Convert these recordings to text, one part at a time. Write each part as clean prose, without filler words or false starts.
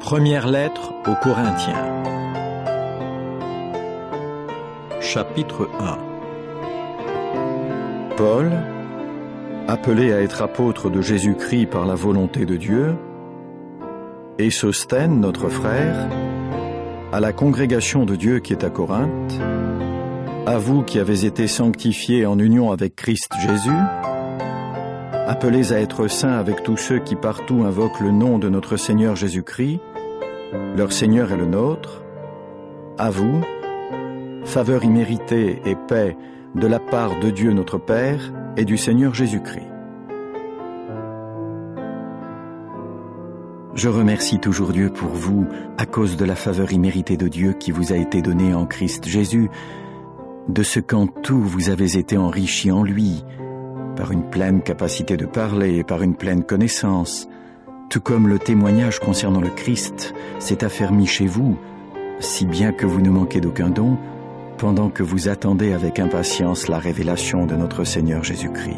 Première lettre aux Corinthiens. Chapitre 1. Paul, appelé à être apôtre de Jésus-Christ par la volonté de Dieu, et Sosthène, notre frère, à la congrégation de Dieu qui est à Corinthe, à vous qui avez été sanctifiés en union avec Christ Jésus, appelés à être saints avec tous ceux qui partout invoquent le nom de notre Seigneur Jésus-Christ, leur Seigneur est le nôtre, à vous, faveur imméritée et paix de la part de Dieu notre Père et du Seigneur Jésus-Christ. Je remercie toujours Dieu pour vous à cause de la faveur imméritée de Dieu qui vous a été donnée en Christ Jésus, de ce qu'en tout vous avez été enrichis en lui, par une pleine capacité de parler et par une pleine connaissance, tout comme le témoignage concernant le Christ s'est affermi chez vous, si bien que vous ne manquez d'aucun don, pendant que vous attendez avec impatience la révélation de notre Seigneur Jésus-Christ.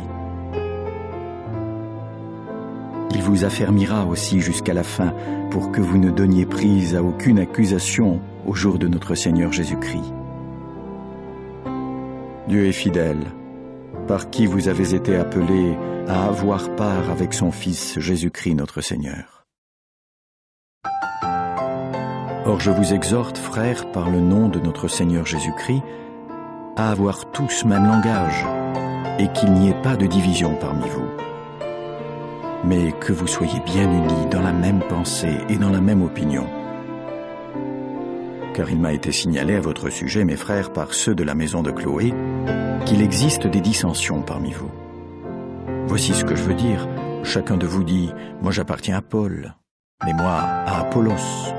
Il vous affermira aussi jusqu'à la fin pour que vous ne donniez prise à aucune accusation au jour de notre Seigneur Jésus-Christ. Dieu est fidèle, par qui vous avez été appelés à avoir part avec son Fils Jésus-Christ notre Seigneur. Or je vous exhorte, frères, par le nom de notre Seigneur Jésus-Christ, à avoir tous même langage, et qu'il n'y ait pas de division parmi vous, mais que vous soyez bien unis dans la même pensée et dans la même opinion. Car il m'a été signalé à votre sujet, mes frères, par ceux de la maison de Chloé, qu'il existe des dissensions parmi vous. Voici ce que je veux dire. Chacun de vous dit, moi j'appartiens à Paul, mais moi à Apollos,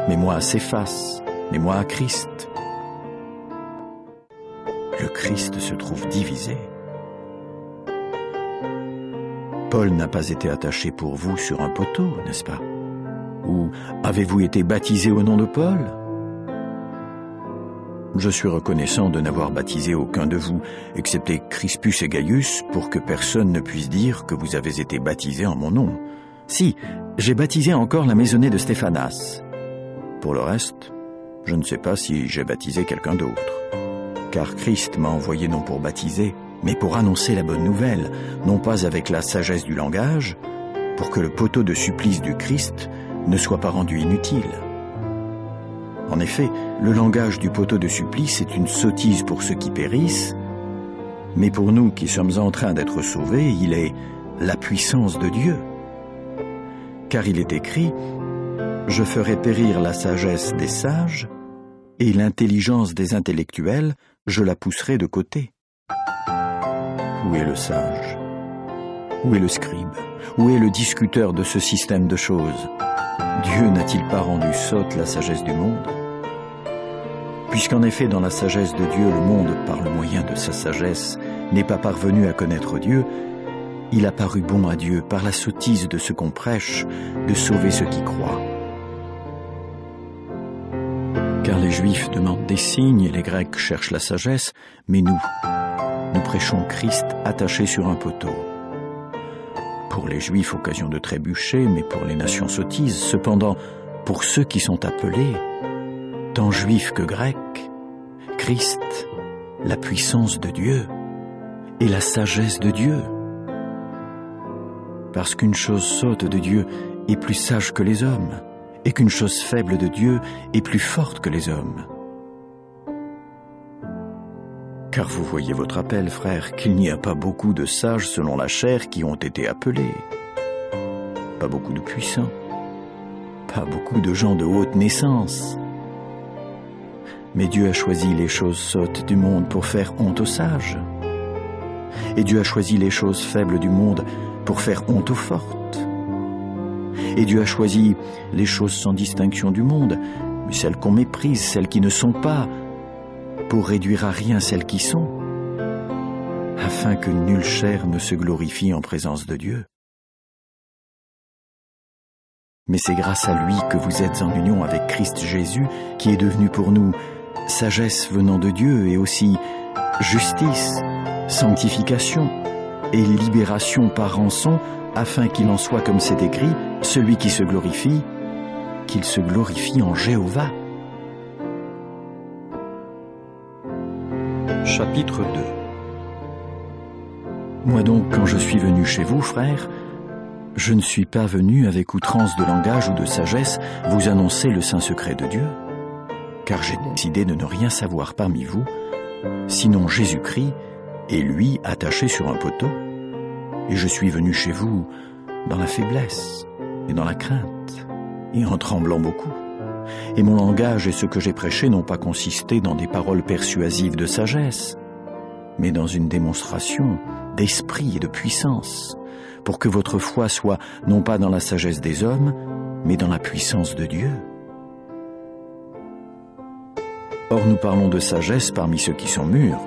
mais moi à Céphas, mais moi à Christ. Le Christ se trouve divisé. Paul n'a pas été attaché pour vous sur un poteau, n'est-ce pas? Ou avez-vous été baptisé au nom de Paul? Je suis reconnaissant de n'avoir baptisé aucun de vous, excepté Crispus et Gaius, pour que personne ne puisse dire que vous avez été baptisés en mon nom. Si, j'ai baptisé encore la maisonnée de Stéphanas. Pour le reste, je ne sais pas si j'ai baptisé quelqu'un d'autre. Car Christ m'a envoyé non pour baptiser, mais pour annoncer la bonne nouvelle, non pas avec la sagesse du langage, pour que le poteau de supplice du Christ ne soit pas rendu inutile. En effet, le langage du poteau de supplice est une sottise pour ceux qui périssent, mais pour nous qui sommes en train d'être sauvés, il est la puissance de Dieu. Car il est écrit, « Je ferai périr la sagesse des sages, et l'intelligence des intellectuels, je la pousserai de côté. » Où est le sage? Où est le scribe? Où est le discuteur de ce système de choses? Dieu n'a-t-il pas rendu sotte la sagesse du monde? Puisqu'en effet, dans la sagesse de Dieu, le monde, par le moyen de sa sagesse, n'est pas parvenu à connaître Dieu, il a paru bon à Dieu, par la sottise de ce qu'on prêche, de sauver ceux qui croient. Car les Juifs demandent des signes et les Grecs cherchent la sagesse, mais nous prêchons Christ attaché sur un poteau. Pour les Juifs, occasion de trébucher, mais pour les nations sottises. Cependant, pour ceux qui sont appelés, tant Juifs que Grecs, Christ, la puissance de Dieu et la sagesse de Dieu. Parce qu'une chose sotte de Dieu est plus sage que les hommes, et qu'une chose faible de Dieu est plus forte que les hommes. Car vous voyez votre appel, frères, qu'il n'y a pas beaucoup de sages selon la chair qui ont été appelés. Pas beaucoup de puissants. Pas beaucoup de gens de haute naissance. Mais Dieu a choisi les choses sottes du monde pour faire honte aux sages. Et Dieu a choisi les choses faibles du monde pour faire honte aux fortes. Et Dieu a choisi les choses sans distinction du monde, mais celles qu'on méprise, celles qui ne sont pas, pour réduire à rien celles qui sont, afin que nulle chair ne se glorifie en présence de Dieu. Mais c'est grâce à lui que vous êtes en union avec Christ Jésus, qui est devenu pour nous sagesse venant de Dieu et aussi justice, sanctification et libération par rançon, afin qu'il en soit, comme c'est écrit, celui qui se glorifie, qu'il se glorifie en Jéhovah. Chapitre 2. Moi donc, quand je suis venu chez vous, frères, je ne suis pas venu avec outrance de langage ou de sagesse vous annoncer le saint secret de Dieu, car j'ai décidé de ne rien savoir parmi vous, sinon Jésus-Christ et lui attaché sur un poteau, et je suis venu chez vous dans la faiblesse et dans la crainte, et en tremblant beaucoup. Et mon langage et ce que j'ai prêché n'ont pas consisté dans des paroles persuasives de sagesse, mais dans une démonstration d'esprit et de puissance, pour que votre foi soit non pas dans la sagesse des hommes, mais dans la puissance de Dieu. Or nous parlons de sagesse parmi ceux qui sont mûrs,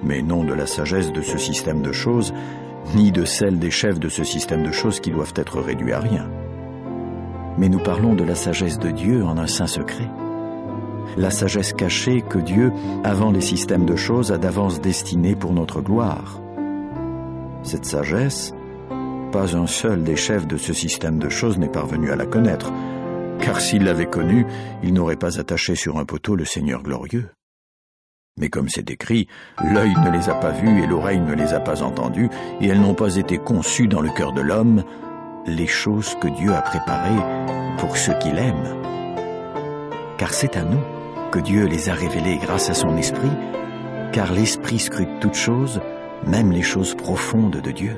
mais non de la sagesse de ce système de choses, ni de celle des chefs de ce système de choses qui doivent être réduits à rien. Mais nous parlons de la sagesse de Dieu en un saint secret. La sagesse cachée que Dieu, avant les systèmes de choses, a d'avance destinée pour notre gloire. Cette sagesse, pas un seul des chefs de ce système de choses n'est parvenu à la connaître, car s'il l'avait connue, il n'aurait pas attaché sur un poteau le Seigneur glorieux. Mais comme c'est écrit, l'œil ne les a pas vus et l'oreille ne les a pas entendus, et elles n'ont pas été conçues dans le cœur de l'homme, les choses que Dieu a préparées pour ceux qui l'aiment. Car c'est à nous que Dieu les a révélées grâce à son esprit, car l'esprit scrute toutes choses, même les choses profondes de Dieu.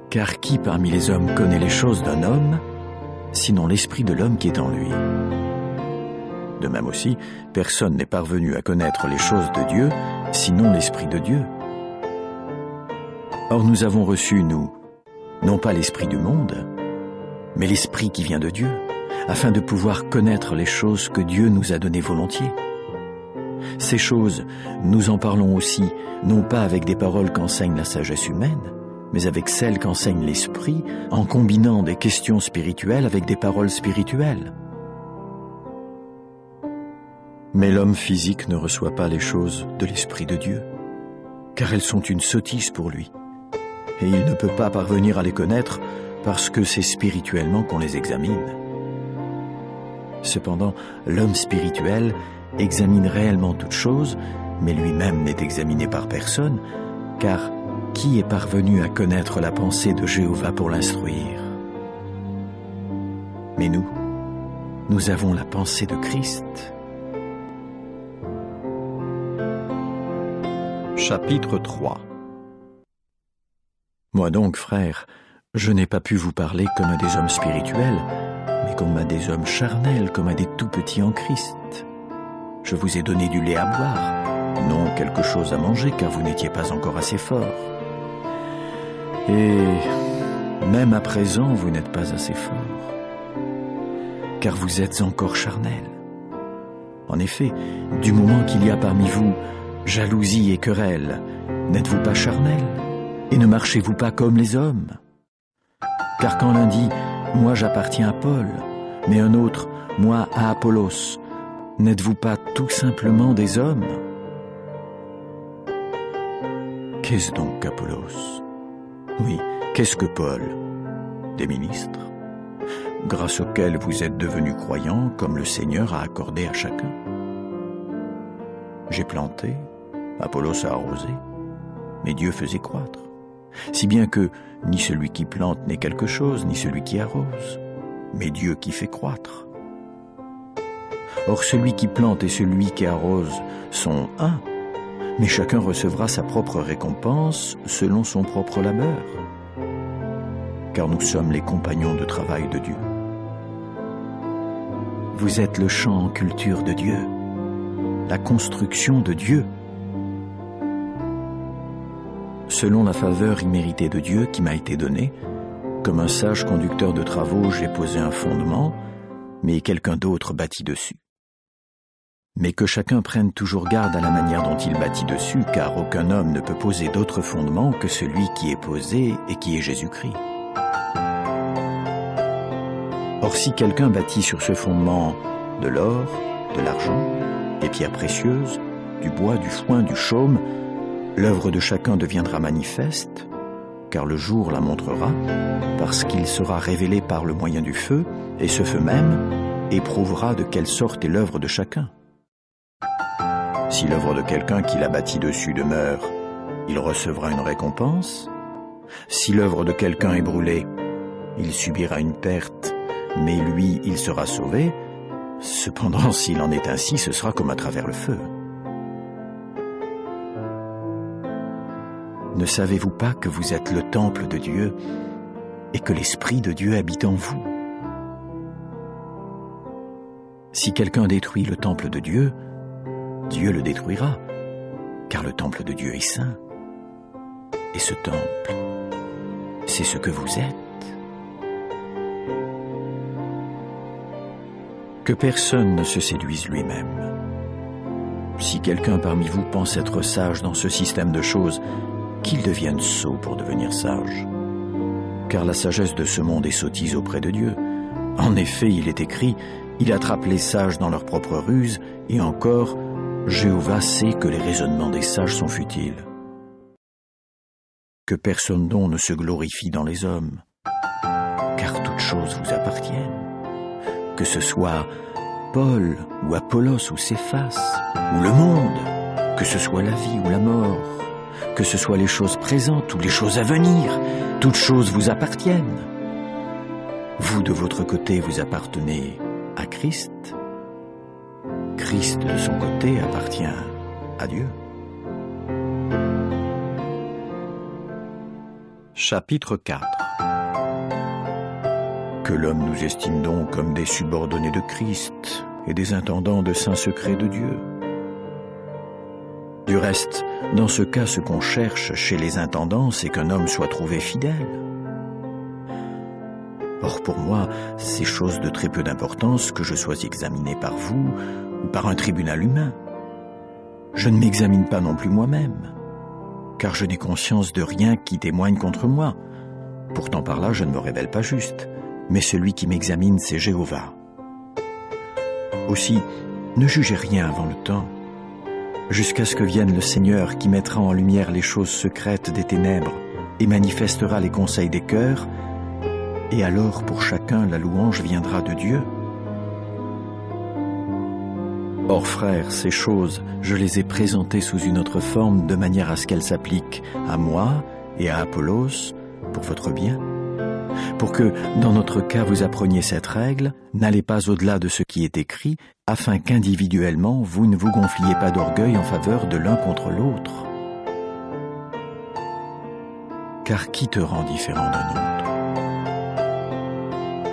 Car qui parmi les hommes connaît les choses d'un homme, sinon l'esprit de l'homme qui est en lui? De même aussi, personne n'est parvenu à connaître les choses de Dieu, sinon l'esprit de Dieu. Or nous avons reçu, nous, non pas l'esprit du monde, mais l'esprit qui vient de Dieu, afin de pouvoir connaître les choses que Dieu nous a données volontiers. Ces choses, nous en parlons aussi, non pas avec des paroles qu'enseigne la sagesse humaine, mais avec celles qu'enseigne l'esprit, en combinant des questions spirituelles avec des paroles spirituelles. Mais l'homme physique ne reçoit pas les choses de l'Esprit de Dieu, car elles sont une sottise pour lui, et il ne peut pas parvenir à les connaître parce que c'est spirituellement qu'on les examine. Cependant, l'homme spirituel examine réellement toutes choses, mais lui-même n'est examiné par personne, car qui est parvenu à connaître la pensée de Jéhovah pour l'instruire? Mais nous avons la pensée de Christ. Chapitre 3. Moi donc, frères, je n'ai pas pu vous parler comme à des hommes spirituels, mais comme à des hommes charnels, comme à des tout-petits en Christ. Je vous ai donné du lait à boire, non quelque chose à manger, car vous n'étiez pas encore assez fort. Et même à présent, vous n'êtes pas assez fort, car vous êtes encore charnels. En effet, du moment qu'il y a parmi vous jalousie et querelle, n'êtes-vous pas charnels? Et ne marchez-vous pas comme les hommes? Car quand l'un dit « Moi j'appartiens à Paul », mais un autre « Moi à Apollos », n'êtes-vous pas tout simplement des hommes? Qu'est-ce donc Apollos? Oui, qu'est-ce que Paul? Des ministres, grâce auxquels vous êtes devenus croyants comme le Seigneur a accordé à chacun. J'ai planté, Apollos a arrosé, mais Dieu faisait croître. Si bien que ni celui qui plante n'est quelque chose, ni celui qui arrose, mais Dieu qui fait croître. Or celui qui plante et celui qui arrose sont un, mais chacun recevra sa propre récompense selon son propre labeur. Car nous sommes les compagnons de travail de Dieu. Vous êtes le champ en culture de Dieu, la construction de Dieu. Selon la faveur imméritée de Dieu qui m'a été donnée, comme un sage conducteur de travaux, j'ai posé un fondement, mais quelqu'un d'autre bâtit dessus. Mais que chacun prenne toujours garde à la manière dont il bâtit dessus, car aucun homme ne peut poser d'autre fondement que celui qui est posé et qui est Jésus-Christ. Or si quelqu'un bâtit sur ce fondement de l'or, de l'argent, des pierres précieuses, du bois, du foin, du chaume, l'œuvre de chacun deviendra manifeste, car le jour la montrera, parce qu'il sera révélé par le moyen du feu, et ce feu même éprouvera de quelle sorte est l'œuvre de chacun. Si l'œuvre de quelqu'un qui l'a bâti dessus demeure, il recevra une récompense. Si l'œuvre de quelqu'un est brûlée, il subira une perte, mais lui, il sera sauvé. Cependant, s'il en est ainsi, ce sera comme à travers le feu. Ne savez-vous pas que vous êtes le temple de Dieu et que l'Esprit de Dieu habite en vous? Si quelqu'un détruit le temple de Dieu, Dieu le détruira, car le temple de Dieu est saint. Et ce temple, c'est ce que vous êtes. Que personne ne se séduise lui-même. Si quelqu'un parmi vous pense être sage dans ce système de choses, qu'il devienne sot pour devenir sage. Car la sagesse de ce monde est sottise auprès de Dieu. En effet, il est écrit, il attrape les sages dans leur propre ruse, et encore, Jéhovah sait que les raisonnements des sages sont futiles. Que personne donc ne se glorifie dans les hommes, car toutes choses vous appartiennent. Que ce soit Paul, ou Apollos, ou Céphas, ou le monde, que ce soit la vie ou la mort, que ce soit les choses présentes ou les choses à venir, toutes choses vous appartiennent. Vous, de votre côté, vous appartenez à Christ. Christ, de son côté, appartient à Dieu. Chapitre 4. Que l'homme nous estime donc comme des subordonnés de Christ et des intendants de saints secrets de Dieu. Du reste, dans ce cas, ce qu'on cherche chez les intendants, c'est qu'un homme soit trouvé fidèle. Or, pour moi, c'est chose de très peu d'importance que je sois examiné par vous ou par un tribunal humain. Je ne m'examine pas non plus moi-même, car je n'ai conscience de rien qui témoigne contre moi. Pourtant, par là, je ne me révèle pas juste, mais celui qui m'examine, c'est Jéhovah. Aussi, ne jugez rien avant le temps, jusqu'à ce que vienne le Seigneur qui mettra en lumière les choses secrètes des ténèbres et manifestera les conseils des cœurs, et alors pour chacun la louange viendra de Dieu. Or, frères, ces choses, je les ai présentées sous une autre forme de manière à ce qu'elles s'appliquent à moi et à Apollos pour votre bien, pour que, dans notre cas, vous appreniez cette règle, n'allez pas au-delà de ce qui est écrit, afin qu'individuellement, vous ne vous gonfliez pas d'orgueil en faveur de l'un contre l'autre. Car qui te rend différent d'un autre?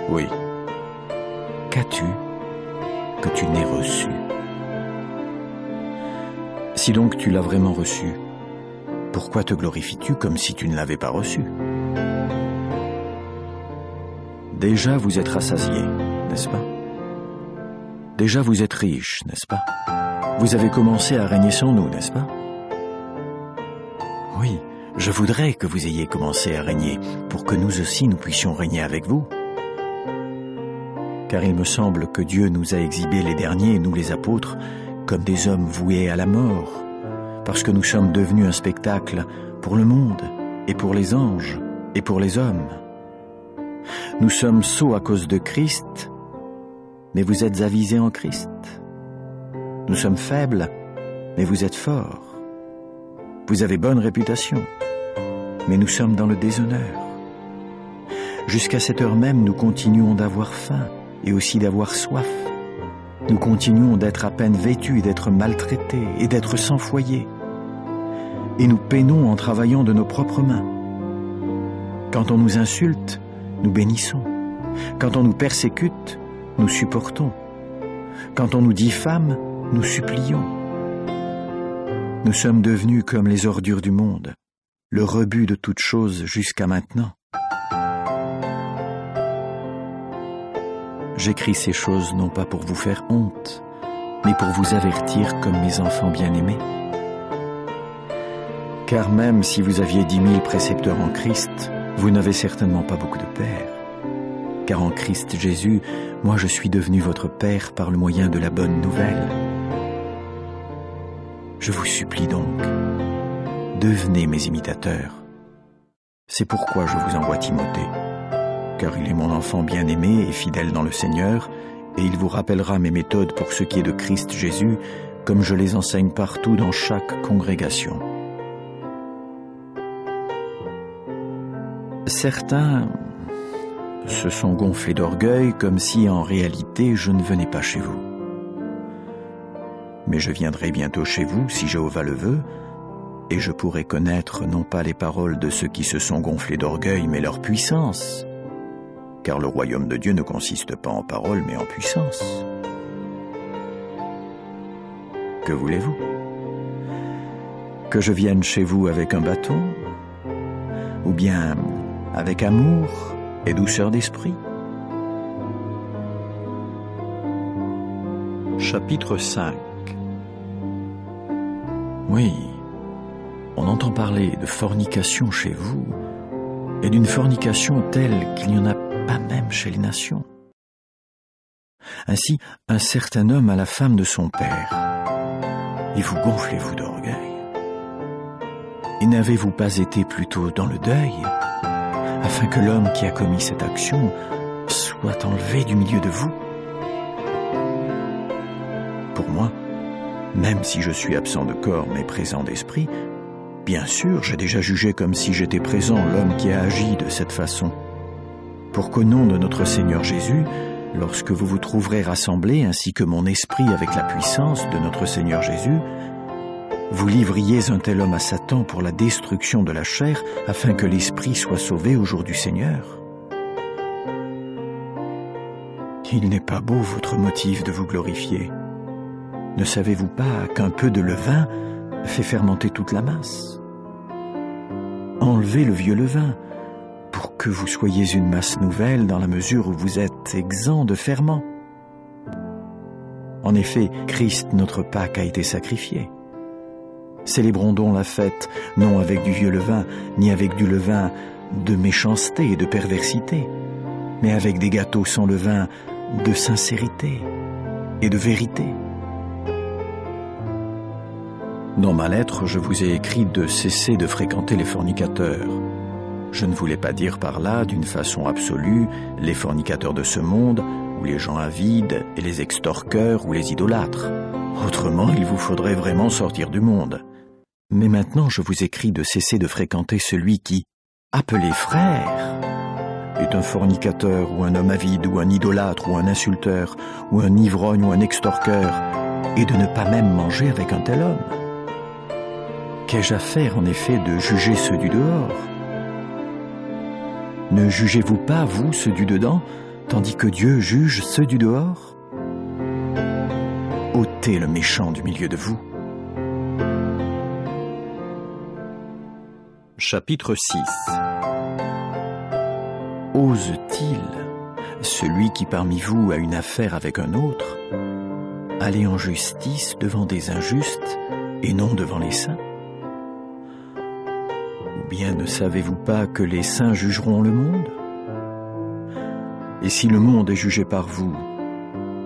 Oui. Qu'as-tu que tu n'aies reçu? Si donc tu l'as vraiment reçu, pourquoi te glorifies-tu comme si tu ne l'avais pas reçu? Déjà vous êtes rassasiés, n'est-ce pas? Déjà vous êtes riches, n'est-ce pas? Vous avez commencé à régner sans nous, n'est-ce pas? Oui, je voudrais que vous ayez commencé à régner, pour que nous aussi nous puissions régner avec vous. Car il me semble que Dieu nous a exhibés les derniers, nous les apôtres, comme des hommes voués à la mort, parce que nous sommes devenus un spectacle pour le monde, et pour les anges, et pour les hommes. Nous sommes sots à cause de Christ, mais vous êtes avisés en Christ. Nous sommes faibles, mais vous êtes forts. Vous avez bonne réputation, mais nous sommes dans le déshonneur. Jusqu'à cette heure même, nous continuons d'avoir faim et aussi d'avoir soif. Nous continuons d'être à peine vêtus et d'être maltraités et d'être sans foyer. Et nous peinons en travaillant de nos propres mains. Quand on nous insulte, nous bénissons. Quand on nous persécute, nous supportons. Quand on nous diffame, nous supplions. Nous sommes devenus comme les ordures du monde, le rebut de toutes choses jusqu'à maintenant. J'écris ces choses non pas pour vous faire honte, mais pour vous avertir comme mes enfants bien-aimés. Car même si vous aviez 10 000 précepteurs en Christ, vous n'avez certainement pas beaucoup de pères. Car en Christ Jésus, moi je suis devenu votre Père par le moyen de la bonne nouvelle. Je vous supplie donc, devenez mes imitateurs, C'est pourquoi je vous envoie Timothée, car il est mon enfant bien-aimé et fidèle dans le Seigneur, et il vous rappellera mes méthodes pour ce qui est de Christ Jésus, comme je les enseigne partout dans chaque congrégation. Certains se sont gonflés d'orgueil comme si en réalité je ne venais pas chez vous. Mais je viendrai bientôt chez vous si Jéhovah le veut, et je pourrai connaître non pas les paroles de ceux qui se sont gonflés d'orgueil, mais leur puissance, car le royaume de Dieu ne consiste pas en paroles, mais en puissance. Que voulez-vous? Que je vienne chez vous avec un bâton, ou bien avec amour et douceur d'esprit? Chapitre 5. Oui, on entend parler de fornication chez vous, et d'une fornication telle qu'il n'y en a pas même chez les nations. Ainsi, un certain homme a la femme de son père, et vous gonflez-vous d'orgueil. Et n'avez-vous pas été plutôt dans le deuil, afin que l'homme qui a commis cette action soit enlevé du milieu de vous? Pour moi, même si je suis absent de corps mais présent d'esprit, bien sûr, j'ai déjà jugé comme si j'étais présent l'homme qui a agi de cette façon, pour qu'au nom de notre Seigneur Jésus, lorsque vous vous trouverez rassemblés, ainsi que mon esprit avec la puissance de notre Seigneur Jésus, vous livriez un tel homme à Satan pour la destruction de la chair, afin que l'esprit soit sauvé au jour du Seigneur. Il n'est pas beau votre motif de vous glorifier. Ne savez-vous pas qu'un peu de levain fait fermenter toute la masse? Enlevez le vieux levain, pour que vous soyez une masse nouvelle dans la mesure où vous êtes exempt de ferment. En effet, Christ, notre Pâque, a été sacrifié. Célébrons donc la fête, non avec du vieux levain, ni avec du levain de méchanceté et de perversité, mais avec des gâteaux sans levain de sincérité et de vérité. Dans ma lettre, je vous ai écrit de cesser de fréquenter les fornicateurs. Je ne voulais pas dire par là, d'une façon absolue, les fornicateurs de ce monde, ou les gens avides, et les extorqueurs ou les idolâtres. Autrement, il vous faudrait vraiment sortir du monde. Mais maintenant, je vous écris de cesser de fréquenter celui qui, appelé frère, est un fornicateur ou un homme avide ou un idolâtre ou un insulteur ou un ivrogne ou un extorqueur, et de ne pas même manger avec un tel homme. Qu'ai-je à faire en effet de juger ceux du dehors? Ne jugez-vous pas, vous, ceux du dedans, tandis que Dieu juge ceux du dehors? Ôtez le méchant du milieu de vous. Chapitre 6. Ose-t-il, celui qui parmi vous a une affaire avec un autre, aller en justice devant des injustes et non devant les saints? Ou bien ne savez-vous pas que les saints jugeront le monde? Et si le monde est jugé par vous,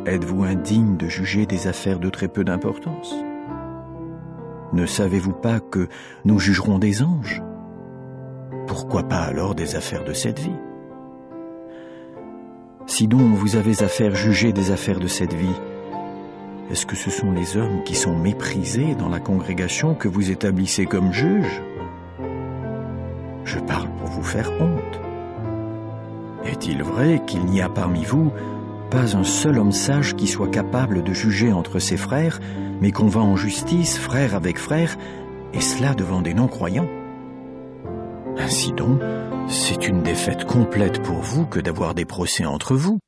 êtes-vous indigne de juger des affaires de très peu d'importance? Ne savez-vous pas que nous jugerons des anges? Pourquoi pas alors des affaires de cette vie? Si donc vous avez à faire juger des affaires de cette vie, est-ce que ce sont les hommes qui sont méprisés dans la congrégation que vous établissez comme juges? Je parle pour vous faire honte. Est-il vrai qu'il n'y a parmi vous pas un seul homme sage qui soit capable de juger entre ses frères, mais qu'on va en justice, frère avec frère, et cela devant des non-croyants? Ainsi donc, c'est une défaite complète pour vous que d'avoir des procès entre vous.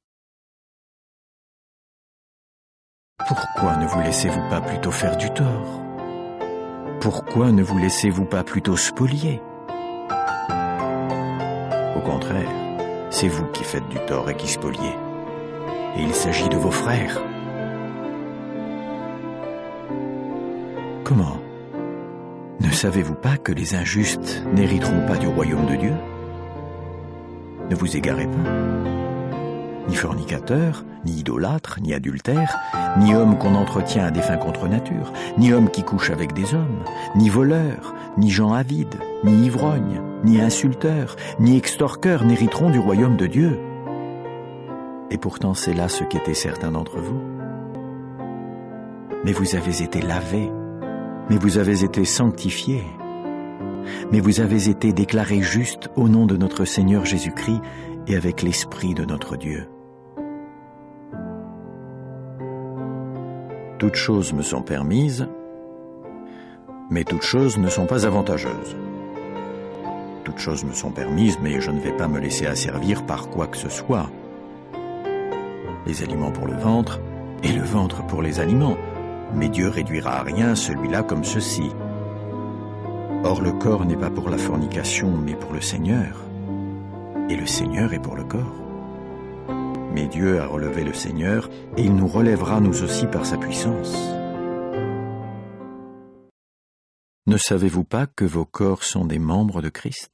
Pourquoi ne vous laissez-vous pas plutôt faire du tort? Pourquoi ne vous laissez-vous pas plutôt spolier? Au contraire, c'est vous qui faites du tort et qui spoliez. Et il s'agit de vos frères. Comment? Ne savez-vous pas que les injustes n'hériteront pas du royaume de Dieu? Ne vous égarez pas. Ni fornicateur, ni idolâtre, ni adultère, ni homme qu'on entretient à des fins contre nature, ni homme qui couche avec des hommes, ni voleur, ni gens avides, ni ivrogne, ni insulteurs, ni extorqueurs n'hériteront du royaume de Dieu. Et pourtant c'est là ce qu'étaient certains d'entre vous. Mais vous avez été lavés, mais vous avez été sanctifiés, mais vous avez été déclarés justes au nom de notre Seigneur Jésus-Christ et avec l'Esprit de notre Dieu. Toutes choses me sont permises, mais toutes choses ne sont pas avantageuses. Toutes choses me sont permises, mais je ne vais pas me laisser asservir par quoi que ce soit. Les aliments pour le ventre, et le ventre pour les aliments, mais Dieu réduira à rien celui-là comme ceci. Or le corps n'est pas pour la fornication, mais pour le Seigneur, et le Seigneur est pour le corps. Mais Dieu a relevé le Seigneur, et il nous relèvera nous aussi par sa puissance. Ne savez-vous pas que vos corps sont des membres de Christ?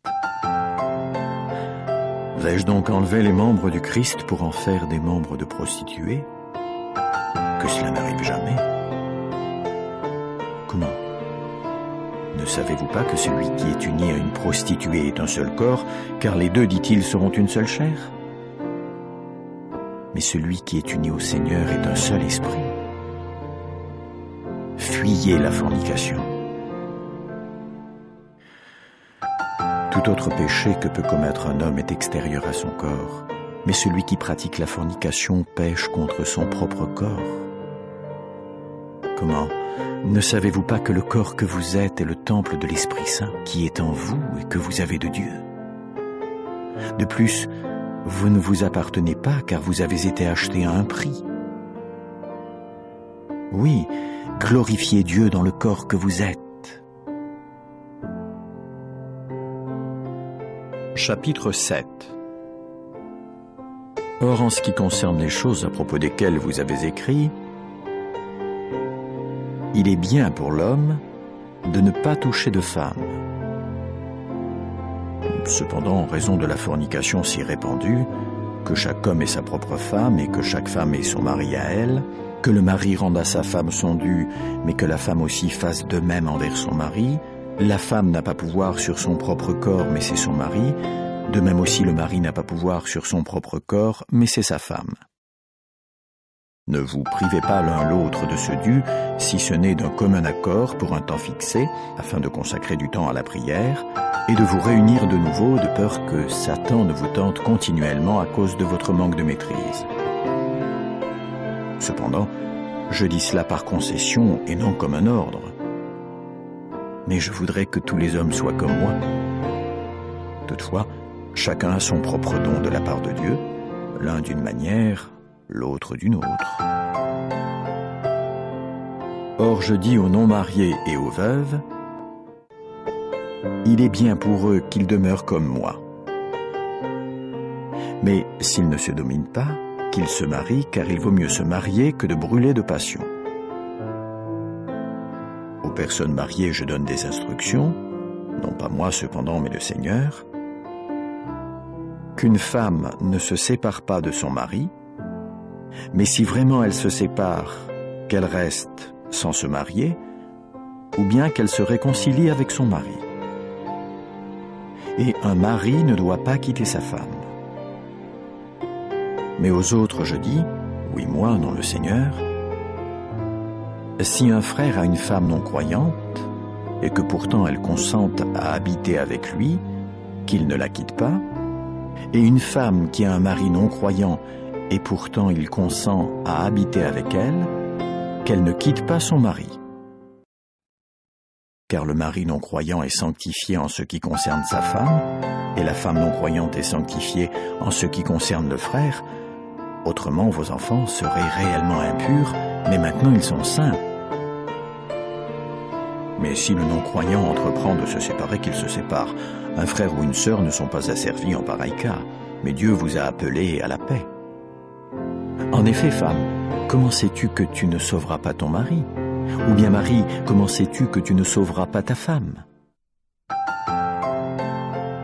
Vais-je donc enlever les membres du Christ pour en faire des membres de prostituées? Que cela n'arrive jamais. Comment? Ne savez-vous pas que celui qui est uni à une prostituée est un seul corps, car les deux, dit-il, seront une seule chair? Mais celui qui est uni au Seigneur est un seul esprit. Fuyez la fornication. Tout autre péché que peut commettre un homme est extérieur à son corps, mais celui qui pratique la fornication pêche contre son propre corps. Comment? Ne savez-vous pas que le corps que vous êtes est le temple de l'Esprit Saint qui est en vous et que vous avez de Dieu? De plus, vous ne vous appartenez pas car vous avez été achetés à un prix. Oui, glorifiez Dieu dans le corps que vous êtes. Chapitre 7. Or, en ce qui concerne les choses à propos desquelles vous avez écrit, il est bien pour l'homme de ne pas toucher de femme. Cependant, en raison de la fornication si répandue, que chaque homme ait sa propre femme et que chaque femme ait son mari à elle, que le mari rende à sa femme son dû, mais que la femme aussi fasse de même envers son mari, la femme n'a pas pouvoir sur son propre corps, mais c'est son mari, de même aussi le mari n'a pas pouvoir sur son propre corps, mais c'est sa femme. Ne vous privez pas l'un l'autre de ce dû, si ce n'est d'un commun accord pour un temps fixé, afin de consacrer du temps à la prière, et de vous réunir de nouveau de peur que Satan ne vous tente continuellement à cause de votre manque de maîtrise. Cependant, je dis cela par concession et non comme un ordre. Mais je voudrais que tous les hommes soient comme moi. Toutefois, chacun a son propre don de la part de Dieu, l'un d'une manière, l'autre d'une autre. Or je dis aux non-mariés et aux veuves, il est bien pour eux qu'ils demeurent comme moi. Mais s'ils ne se dominent pas, qu'ils se marient, car il vaut mieux se marier que de brûler de passion. Aux personnes mariées, je donne des instructions, non pas moi cependant, mais le Seigneur, qu'une femme ne se sépare pas de son mari, mais si vraiment elle se sépare, qu'elle reste sans se marier, ou bien qu'elle se réconcilie avec son mari. Et un mari ne doit pas quitter sa femme. Mais aux autres je dis, oui moi, non le Seigneur, si un frère a une femme non croyante, et que pourtant elle consente à habiter avec lui, qu'il ne la quitte pas, et une femme qui a un mari non croyant, et pourtant il consent à habiter avec elle, qu'elle ne quitte pas son mari. Car le mari non croyant est sanctifié en ce qui concerne sa femme, et la femme non croyante est sanctifiée en ce qui concerne le frère, autrement vos enfants seraient réellement impurs, mais maintenant ils sont saints. Mais si le non-croyant entreprend de se séparer, qu'il se sépare. Un frère ou une sœur ne sont pas asservis en pareil cas, mais Dieu vous a appelés à la paix. En effet, femme, comment sais-tu que tu ne sauveras pas ton mari? Ou bien mari, comment sais-tu que tu ne sauveras pas ta femme?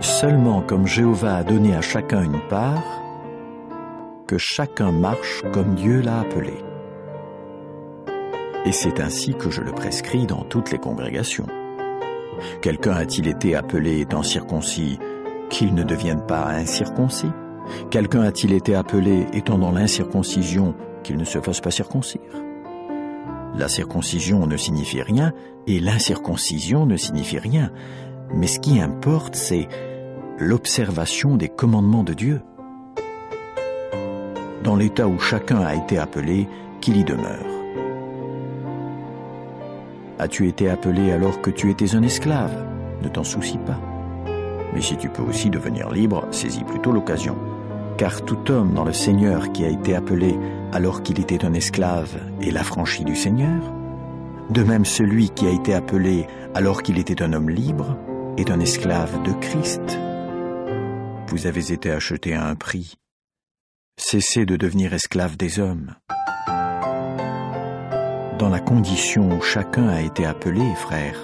Seulement comme Jéhovah a donné à chacun une part, que chacun marche comme Dieu l'a appelé. Et c'est ainsi que je le prescris dans toutes les congrégations. Quelqu'un a-t-il été appelé étant circoncis, qu'il ne devienne pas incirconcis? Quelqu'un a-t-il été appelé étant dans l'incirconcision, qu'il ne se fasse pas circoncire? La circoncision ne signifie rien et l'incirconcision ne signifie rien. Mais ce qui importe, c'est l'observation des commandements de Dieu. Dans l'état où chacun a été appelé, qu'il y demeure. As-tu été appelé alors que tu étais un esclave? Ne t'en soucie pas. Mais si tu peux aussi devenir libre, saisis plutôt l'occasion. Car tout homme dans le Seigneur qui a été appelé alors qu'il était un esclave est l'affranchi du Seigneur. De même, celui qui a été appelé alors qu'il était un homme libre est un esclave de Christ. Vous avez été achetés à un prix. Cessez de devenir esclave des hommes. Dans la condition où chacun a été appelé, frère,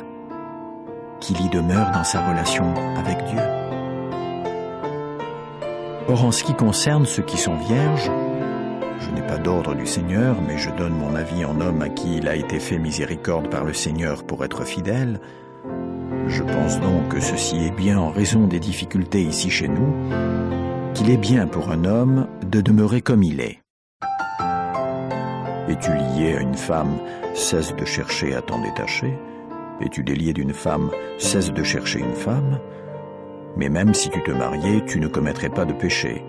qu'il y demeure dans sa relation avec Dieu. Or, en ce qui concerne ceux qui sont vierges, je n'ai pas d'ordre du Seigneur, mais je donne mon avis en homme à qui il a été fait miséricorde par le Seigneur pour être fidèle. Je pense donc que ceci est bien en raison des difficultés ici chez nous, qu'il est bien pour un homme de demeurer comme il est. Es-tu lié à une femme, cesse de chercher à t'en détacher. Es-tu délié d'une femme, cesse de chercher une femme. Mais même si tu te mariais, tu ne commettrais pas de péché.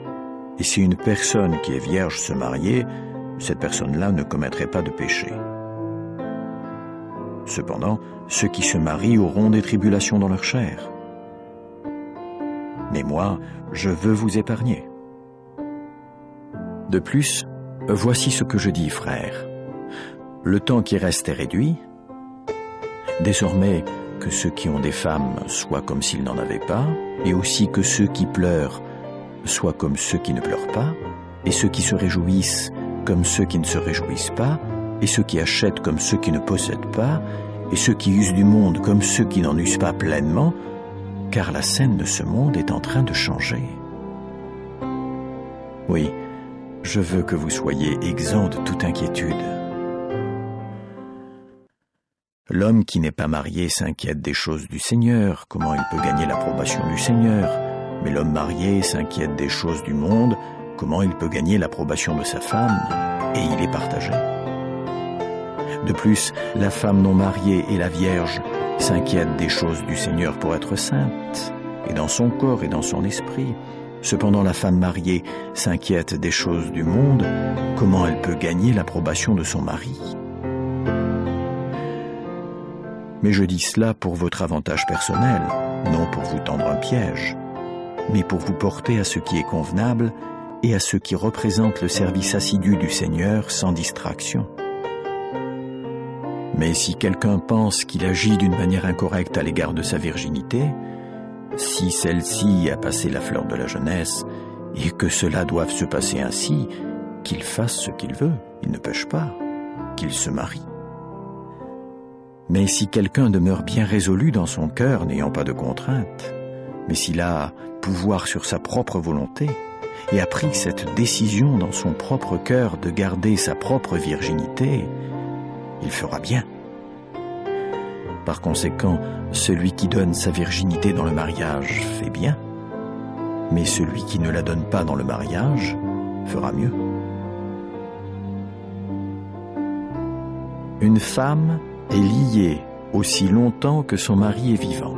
Et si une personne qui est vierge se mariait, cette personne-là ne commettrait pas de péché. Cependant, ceux qui se marient auront des tribulations dans leur chair. Mais moi, je veux vous épargner. De plus, voici ce que je dis, frères. Le temps qui reste est réduit. Désormais, que ceux qui ont des femmes soient comme s'ils n'en avaient pas, et aussi que ceux qui pleurent soient comme ceux qui ne pleurent pas, et ceux qui se réjouissent comme ceux qui ne se réjouissent pas, et ceux qui achètent comme ceux qui ne possèdent pas, et ceux qui usent du monde comme ceux qui n'en usent pas pleinement, car la scène de ce monde est en train de changer. Oui, je veux que vous soyez exempts de toute inquiétude. L'homme qui n'est pas marié s'inquiète des choses du Seigneur, comment il peut gagner l'approbation du Seigneur. Mais l'homme marié s'inquiète des choses du monde, comment il peut gagner l'approbation de sa femme, et il est partagé. De plus, la femme non mariée et la vierge s'inquiètent des choses du Seigneur pour être sainte, et dans son corps et dans son esprit. Cependant, la femme mariée s'inquiète des choses du monde, comment elle peut gagner l'approbation de son mari. Mais je dis cela pour votre avantage personnel, non pour vous tendre un piège, mais pour vous porter à ce qui est convenable et à ce qui représente le service assidu du Seigneur sans distraction. Mais si quelqu'un pense qu'il agit d'une manière incorrecte à l'égard de sa virginité, si celle-ci a passé la fleur de la jeunesse et que cela doive se passer ainsi, qu'il fasse ce qu'il veut, il ne pêche pas, qu'il se marie. Mais si quelqu'un demeure bien résolu dans son cœur, n'ayant pas de contrainte, mais s'il a pouvoir sur sa propre volonté, et a pris cette décision dans son propre cœur de garder sa propre virginité, il fera bien. Par conséquent, celui qui donne sa virginité dans le mariage fait bien, mais celui qui ne la donne pas dans le mariage fera mieux. Une femme est liée aussi longtemps que son mari est vivant.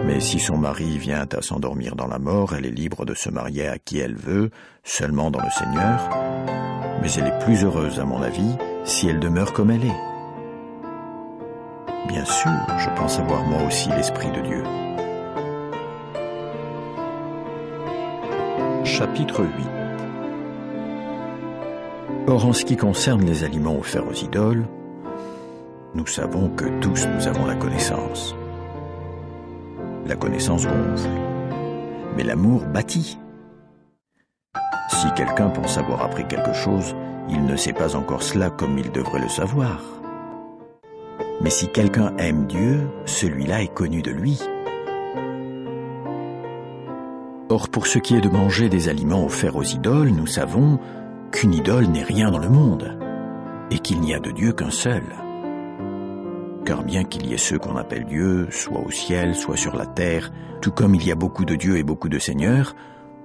Mais si son mari vient à s'endormir dans la mort, elle est libre de se marier à qui elle veut, seulement dans le Seigneur, mais elle est plus heureuse, à mon avis, si elle demeure comme elle est. Bien sûr, je pense avoir moi aussi l'Esprit de Dieu. Chapitre 8. Or, en ce qui concerne les aliments offerts aux idoles, nous savons que tous nous avons la connaissance. La connaissance gonfle, mais l'amour bâtit. Si quelqu'un pense avoir appris quelque chose, il ne sait pas encore cela comme il devrait le savoir. Mais si quelqu'un aime Dieu, celui-là est connu de lui. Or, pour ce qui est de manger des aliments offerts aux idoles, nous savons qu'une idole n'est rien dans le monde, et qu'il n'y a de Dieu qu'un seul. car bien qu'il y ait ceux qu'on appelle Dieu, soit au ciel, soit sur la terre, tout comme il y a beaucoup de dieux et beaucoup de seigneurs,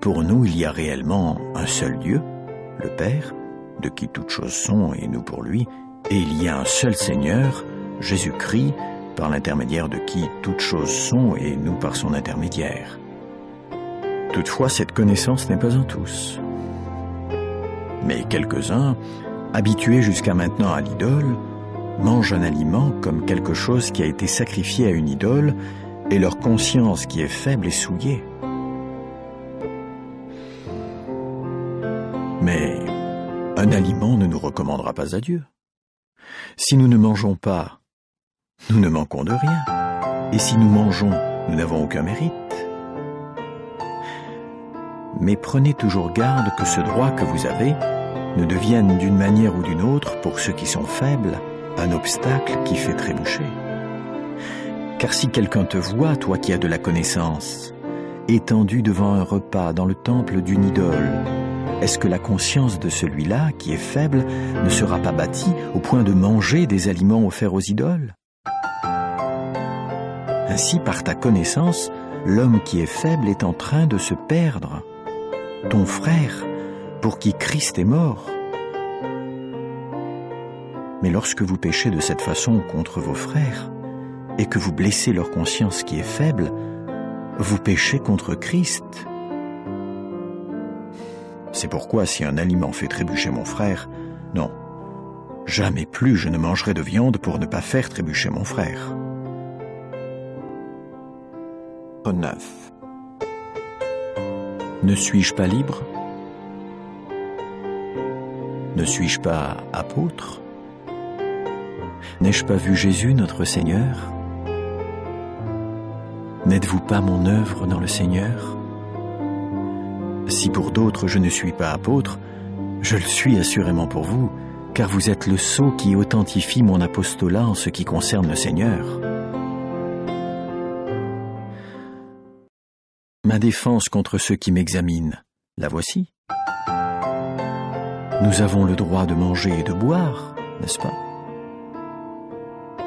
pour nous il y a réellement un seul Dieu, le Père, de qui toutes choses sont et nous pour lui, et il y a un seul Seigneur, Jésus-Christ, par l'intermédiaire de qui toutes choses sont et nous par son intermédiaire. Toutefois, cette connaissance n'est pas en tous. Mais quelques-uns, habitués jusqu'à maintenant à l'idole, mangent un aliment comme quelque chose qui a été sacrifié à une idole, et leur conscience qui est faible est souillée. Mais un aliment ne nous recommandera pas à Dieu. Si nous ne mangeons pas, nous ne manquons de rien. Et si nous mangeons, nous n'avons aucun mérite. Mais prenez toujours garde que ce droit que vous avez ne devienne d'une manière ou d'une autre, pour ceux qui sont faibles, un obstacle qui fait trébucher. Car si quelqu'un te voit, toi qui as de la connaissance, étendu devant un repas dans le temple d'une idole, est-ce que la conscience de celui-là, qui est faible, ne sera pas bâtie au point de manger des aliments offerts aux idoles? Ainsi, par ta connaissance, l'homme qui est faible est en train de se perdre. Ton frère, pour qui Christ est mort. Mais lorsque vous péchez de cette façon contre vos frères, et que vous blessez leur conscience qui est faible, vous péchez contre Christ. C'est pourquoi si un aliment fait trébucher mon frère, non, jamais plus je ne mangerai de viande pour ne pas faire trébucher mon frère. 9. Ne suis-je pas libre? Ne suis-je pas apôtre? N'ai-je pas vu Jésus notre Seigneur? N'êtes-vous pas mon œuvre dans le Seigneur? Si pour d'autres je ne suis pas apôtre, je le suis assurément pour vous, car vous êtes le sceau qui authentifie mon apostolat en ce qui concerne le Seigneur. Ma défense contre ceux qui m'examinent, la voici. Nous avons le droit de manger et de boire, n'est-ce pas?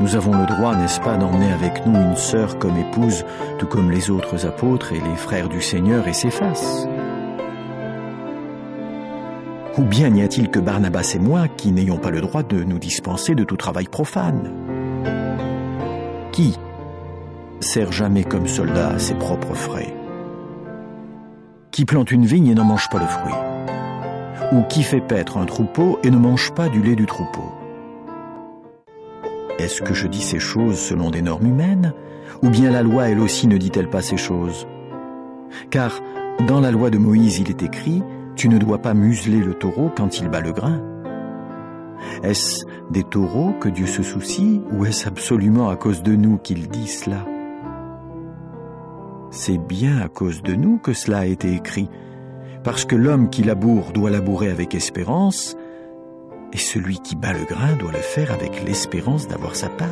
Nous avons le droit, n'est-ce pas, d'emmener avec nous une sœur comme épouse, tout comme les autres apôtres et les frères du Seigneur et Céphas. Ou bien n'y a-t-il que Barnabas et moi qui n'ayons pas le droit de nous dispenser de tout travail profane? Qui sert jamais comme soldat à ses propres frais? Qui plante une vigne et n'en mange pas le fruit? Ou qui fait paître un troupeau et ne mange pas du lait du troupeau? Est-ce que je dis ces choses selon des normes humaines? Ou bien la loi, elle aussi, ne dit-elle pas ces choses? Car dans la loi de Moïse, il est écrit « Tu ne dois pas museler le taureau quand il bat le grain ». Est-ce des taureaux que Dieu se soucie, ou est-ce absolument à cause de nous qu'il dit cela? C'est bien à cause de nous que cela a été écrit, parce que l'homme qui laboure doit labourer avec espérance, et celui qui bat le grain doit le faire avec l'espérance d'avoir sa part.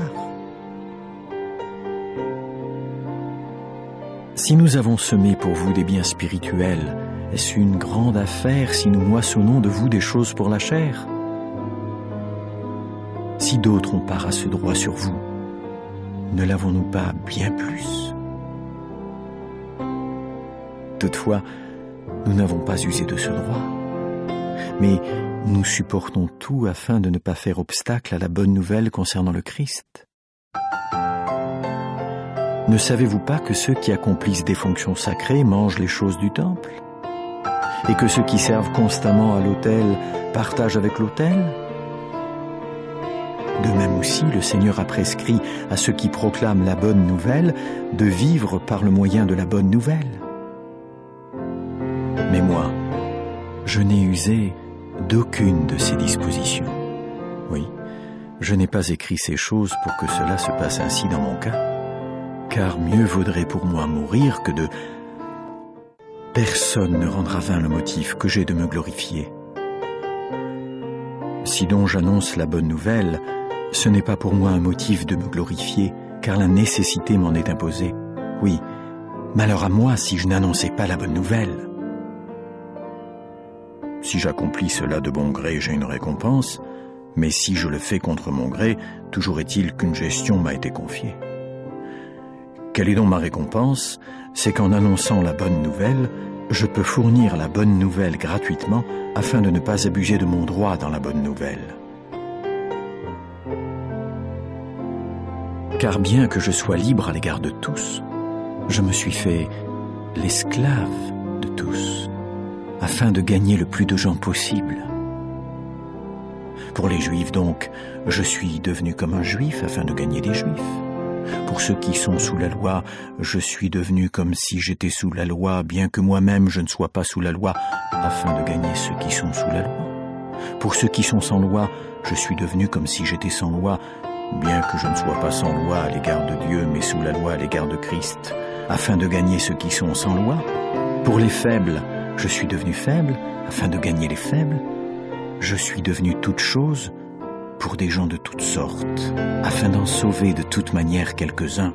Si nous avons semé pour vous des biens spirituels, est-ce une grande affaire si nous moissonnons de vous des choses pour la chair? Si d'autres ont part à ce droit sur vous, ne l'avons-nous pas bien plus? Toutefois, nous n'avons pas usé de ce droit, mais nous supportons tout afin de ne pas faire obstacle à la bonne nouvelle concernant le Christ. Ne savez-vous pas que ceux qui accomplissent des fonctions sacrées mangent les choses du temple, et que ceux qui servent constamment à l'autel partagent avec l'autel? De même aussi, le Seigneur a prescrit à ceux qui proclament la bonne nouvelle de vivre par le moyen de la bonne nouvelle. Mais moi, je n'ai usé d'aucune de ces dispositions. Oui, je n'ai pas écrit ces choses pour que cela se passe ainsi dans mon cas, car mieux vaudrait pour moi mourir que de... Personne ne rendra vain le motif que j'ai de me glorifier. Si donc j'annonce la bonne nouvelle, ce n'est pas pour moi un motif de me glorifier, car la nécessité m'en est imposée. Oui, malheur à moi si je n'annonçais pas la bonne nouvelle. Si j'accomplis cela de bon gré, j'ai une récompense, Mais si je le fais contre mon gré, toujours est-il qu'une gestion m'a été confiée. Quelle est donc ma récompense? C'est qu'en annonçant la bonne nouvelle, je peux fournir la bonne nouvelle gratuitement afin de ne pas abuser de mon droit dans la bonne nouvelle. Car bien que je sois libre à l'égard de tous, je me suis fait l'esclave de tous, afin de gagner le plus de gens possible. Pour les Juifs donc, je suis devenu comme un Juif afin de gagner des Juifs. Pour ceux qui sont sous la loi, je suis devenu comme si j'étais sous la loi, bien que moi-même je ne sois pas sous la loi, afin de gagner ceux qui sont sous la loi. Pour ceux qui sont sans loi, je suis devenu comme si j'étais sans loi, bien que je ne sois pas sans loi à l'égard de Dieu, mais sous la loi à l'égard de Christ, afin de gagner ceux qui sont sans loi. Pour les faibles, je suis devenu faible, afin de gagner les faibles. Je suis devenu toute chose pour des gens de toutes sortes, afin d'en sauver de toute manière quelques-uns.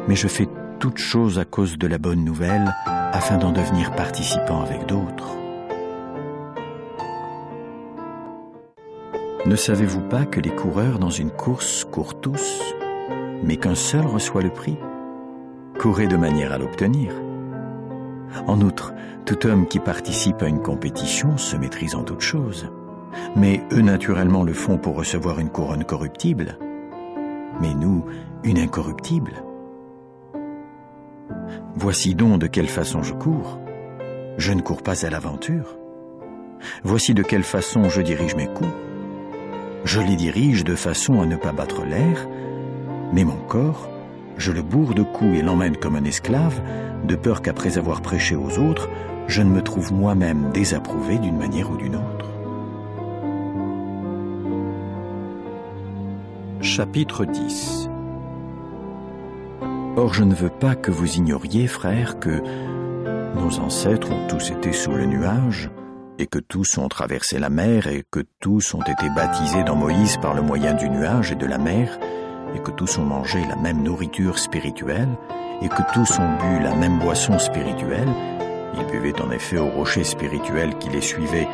Mais je fais toute chose à cause de la bonne nouvelle, afin d'en devenir participant avec d'autres. Ne savez-vous pas que les coureurs dans une course courent tous, mais qu'un seul reçoit le prix? Courez de manière à l'obtenir. En outre, tout homme qui participe à une compétition se maîtrise en toutes choses. Mais eux naturellement le font pour recevoir une couronne corruptible, mais nous, une incorruptible. Voici donc de quelle façon je cours. Je ne cours pas à l'aventure. Voici de quelle façon je dirige mes coups. Je les dirige de façon à ne pas battre l'air, mais mon corps, je le bourre de coups et l'emmène comme un esclave, de peur qu'après avoir prêché aux autres, je ne me trouve moi-même désapprouvé d'une manière ou d'une autre. Chapitre 10. Or je ne veux pas que vous ignoriez, frères, que nos ancêtres ont tous été sous le nuage, et que tous ont traversé la mer, et que tous ont été baptisés dans Moïse par le moyen du nuage et de la mer, et que tous ont mangé la même nourriture spirituelle, et que tous ont bu la même boisson spirituelle. Ils buvaient en effet au rocher spirituel qui les suivait,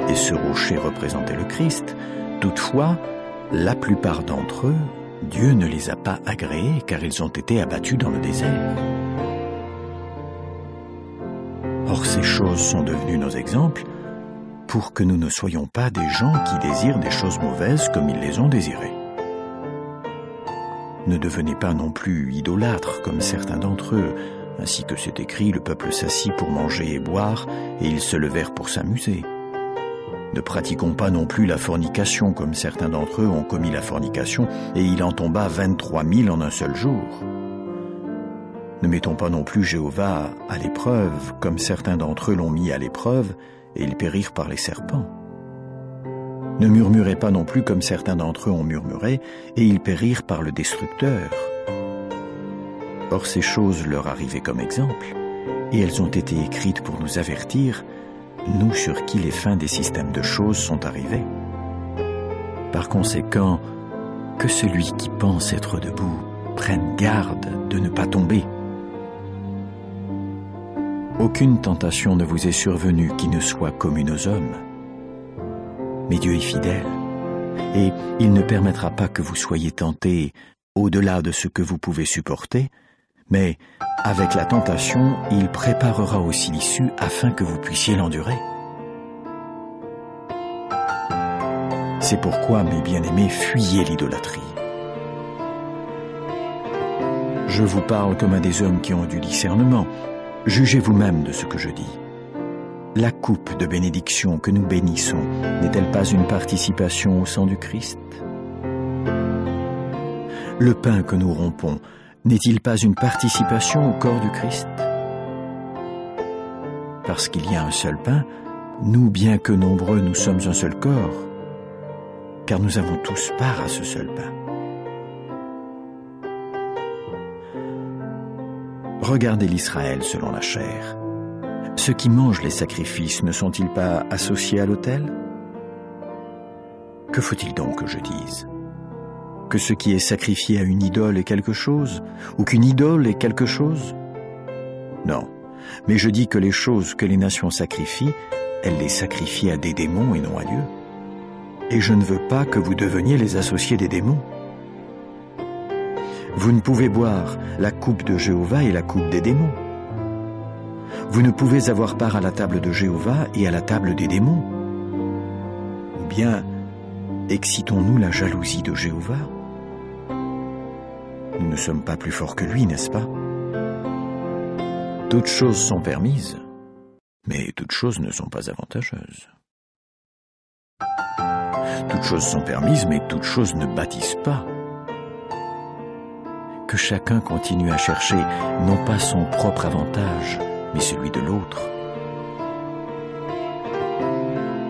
et ce rocher représentait le Christ. Toutefois, la plupart d'entre eux, Dieu ne les a pas agréés, car ils ont été abattus dans le désert. Or ces choses sont devenues nos exemples, pour que nous ne soyons pas des gens qui désirent des choses mauvaises comme ils les ont désirées. Ne devenez pas non plus idolâtres comme certains d'entre eux, ainsi que c'est écrit, le peuple s'assit pour manger et boire, et ils se levèrent pour s'amuser. Ne pratiquons pas non plus la fornication comme certains d'entre eux ont commis la fornication, et il en tomba 23 000 en un seul jour. Ne mettons pas non plus Jéhovah à l'épreuve, comme certains d'entre eux l'ont mis à l'épreuve, et ils périrent par les serpents. Ne murmurez pas non plus comme certains d'entre eux ont murmuré, et ils périrent par le destructeur. Or ces choses leur arrivaient comme exemple, et elles ont été écrites pour nous avertir, nous sur qui les fins des systèmes de choses sont arrivés. Par conséquent, que celui qui pense être debout prenne garde de ne pas tomber. Aucune tentation ne vous est survenue qui ne soit commune aux hommes. Mais Dieu est fidèle, et il ne permettra pas que vous soyez tentés au-delà de ce que vous pouvez supporter, mais avec la tentation, il préparera aussi l'issue afin que vous puissiez l'endurer. C'est pourquoi, mes bien-aimés, fuyez l'idolâtrie. Je vous parle comme à des hommes qui ont du discernement. Jugez vous-même de ce que je dis. La coupe de bénédiction que nous bénissons n'est-elle pas une participation au sang du Christ? Le pain que nous rompons n'est-il pas une participation au corps du Christ? Parce qu'il y a un seul pain, nous, bien que nombreux, nous sommes un seul corps, car nous avons tous part à ce seul pain. Regardez l'Israël selon la chair. Ceux qui mangent les sacrifices ne sont-ils pas associés à l'autel? Que faut-il donc que je dise? Que ce qui est sacrifié à une idole est quelque chose, ou qu'une idole est quelque chose? Non, mais je dis que les choses que les nations sacrifient, elles les sacrifient à des démons et non à Dieu. et je ne veux pas que vous deveniez les associés des démons. Vous ne pouvez boire la coupe de Jéhovah et la coupe des démons. Vous ne pouvez avoir part à la table de Jéhovah et à la table des démons. Ou bien, excitons-nous la jalousie de Jéhovah? Nous ne sommes pas plus forts que lui, n'est-ce pas? Toutes choses sont permises, mais toutes choses ne sont pas avantageuses. Toutes choses sont permises, mais toutes choses ne bâtissent pas. Que chacun continue à chercher non pas son propre avantage, mais celui de l'autre.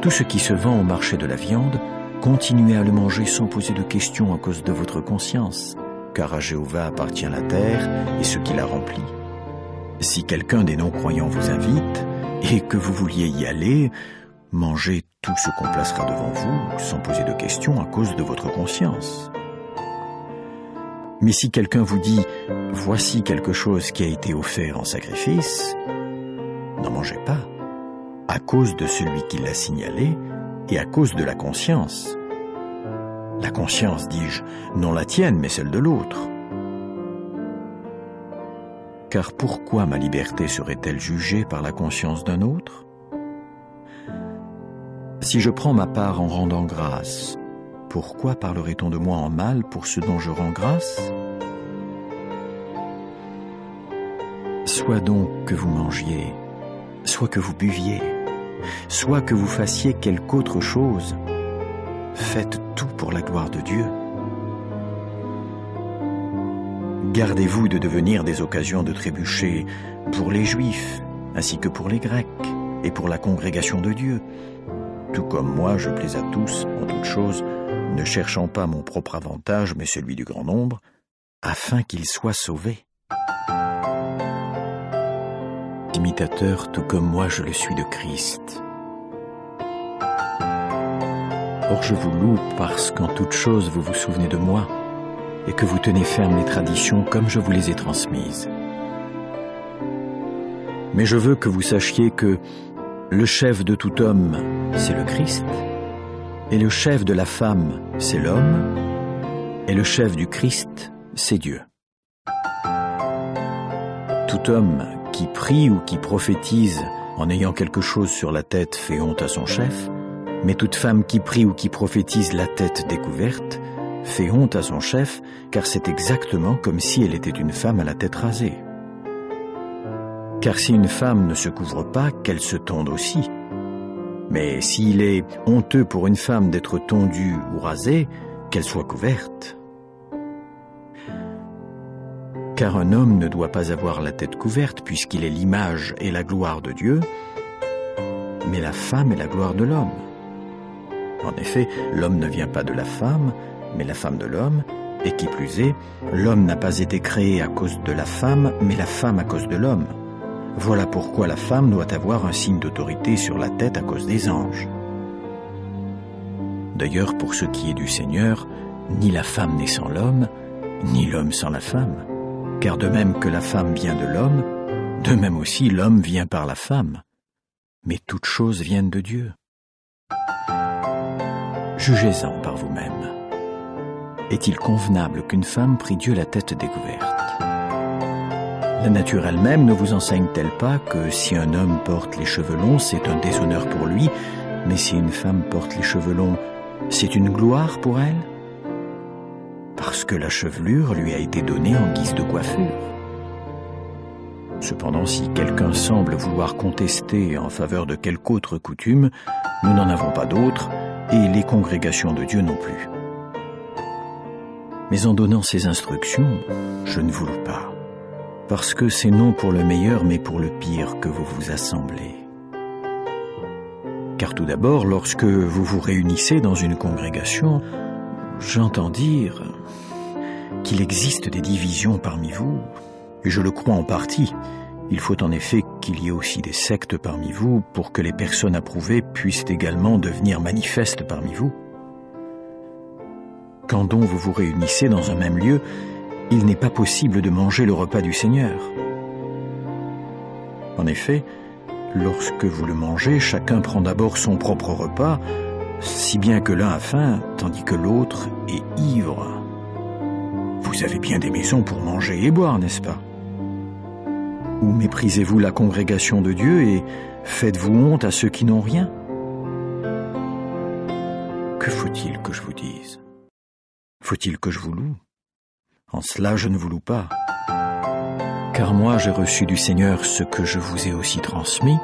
Tout ce qui se vend au marché de la viande, continuez à le manger sans poser de questions à cause de votre conscience, car à Jéhovah appartient la terre et ce qui la remplit. Si quelqu'un des non-croyants vous invite, et que vous vouliez y aller, mangez tout ce qu'on placera devant vous, sans poser de questions à cause de votre conscience. Mais si quelqu'un vous dit « Voici quelque chose qui a été offert en sacrifice », n'en mangez pas, à cause de celui qui l'a signalé et à cause de la conscience. La conscience, dis-je, non la tienne, mais celle de l'autre. Car pourquoi ma liberté serait-elle jugée par la conscience d'un autre? Si je prends ma part en rendant grâce, pourquoi parlerait-on de moi en mal pour ce dont je rends grâce? Soit donc que vous mangiez, soit que vous buviez, soit que vous fassiez quelque autre chose, faites tout pour la gloire de Dieu. Gardez-vous de devenir des occasions de trébucher pour les Juifs, ainsi que pour les Grecs, et pour la congrégation de Dieu. Tout comme moi, je plais à tous, en toutes choses, ne cherchant pas mon propre avantage, mais celui du grand nombre, afin qu'ils soient sauvés. Imitateur, tout comme moi je le suis de Christ. Or je vous loue parce qu'en toutes choses vous vous souvenez de moi, et que vous tenez ferme les traditions comme je vous les ai transmises. Mais je veux que vous sachiez que le chef de tout homme, c'est le Christ, et le chef de la femme, c'est l'homme, et le chef du Christ, c'est Dieu. Tout homme qui prie ou qui prophétise en ayant quelque chose sur la tête fait honte à son chef, mais toute femme qui prie ou qui prophétise la tête découverte fait honte à son chef, car c'est exactement comme si elle était une femme à la tête rasée. Car si une femme ne se couvre pas, qu'elle se tonde aussi. Mais s'il est honteux pour une femme d'être tondue ou rasée, qu'elle soit couverte. Car un homme ne doit pas avoir la tête couverte, puisqu'il est l'image et la gloire de Dieu, mais la femme est la gloire de l'homme. En effet, l'homme ne vient pas de la femme, mais la femme de l'homme, et qui plus est, l'homme n'a pas été créé à cause de la femme, mais la femme à cause de l'homme. Voilà pourquoi la femme doit avoir un signe d'autorité sur la tête à cause des anges. D'ailleurs, pour ce qui est du Seigneur, ni la femme n'est sans l'homme, ni l'homme sans la femme. Car de même que la femme vient de l'homme, de même aussi l'homme vient par la femme. Mais toutes choses viennent de Dieu. Jugez-en par vous-même. Est-il convenable qu'une femme prie Dieu la tête découverte? La nature elle-même ne vous enseigne-t-elle pas que si un homme porte les cheveux longs, c'est un déshonneur pour lui, mais si une femme porte les cheveux longs, c'est une gloire pour elle? Parce que la chevelure lui a été donnée en guise de coiffure. Cependant, si quelqu'un semble vouloir contester en faveur de quelque autre coutume, nous n'en avons pas d'autre, et les congrégations de Dieu non plus. Mais en donnant ces instructions, je ne vous loue pas, parce que c'est non pour le meilleur, mais pour le pire que vous vous assemblez. Car tout d'abord, lorsque vous vous réunissez dans une congrégation, j'entends dire qu'il existe des divisions parmi vous, et je le crois en partie. Il faut en effet qu'il y ait aussi des sectes parmi vous pour que les personnes approuvées puissent également devenir manifestes parmi vous. Quand donc vous vous réunissez dans un même lieu, il n'est pas possible de manger le repas du Seigneur. En effet, lorsque vous le mangez, chacun prend d'abord son propre repas, si bien que l'un a faim, tandis que l'autre est ivre. Vous avez bien des maisons pour manger et boire, n'est-ce pas? Ou méprisez-vous la congrégation de Dieu et faites-vous honte à ceux qui n'ont rien? Que faut-il que je vous dise? Faut-il que je vous loue? En cela, je ne vous loue pas. Car moi, j'ai reçu du Seigneur ce que je vous ai aussi transmis,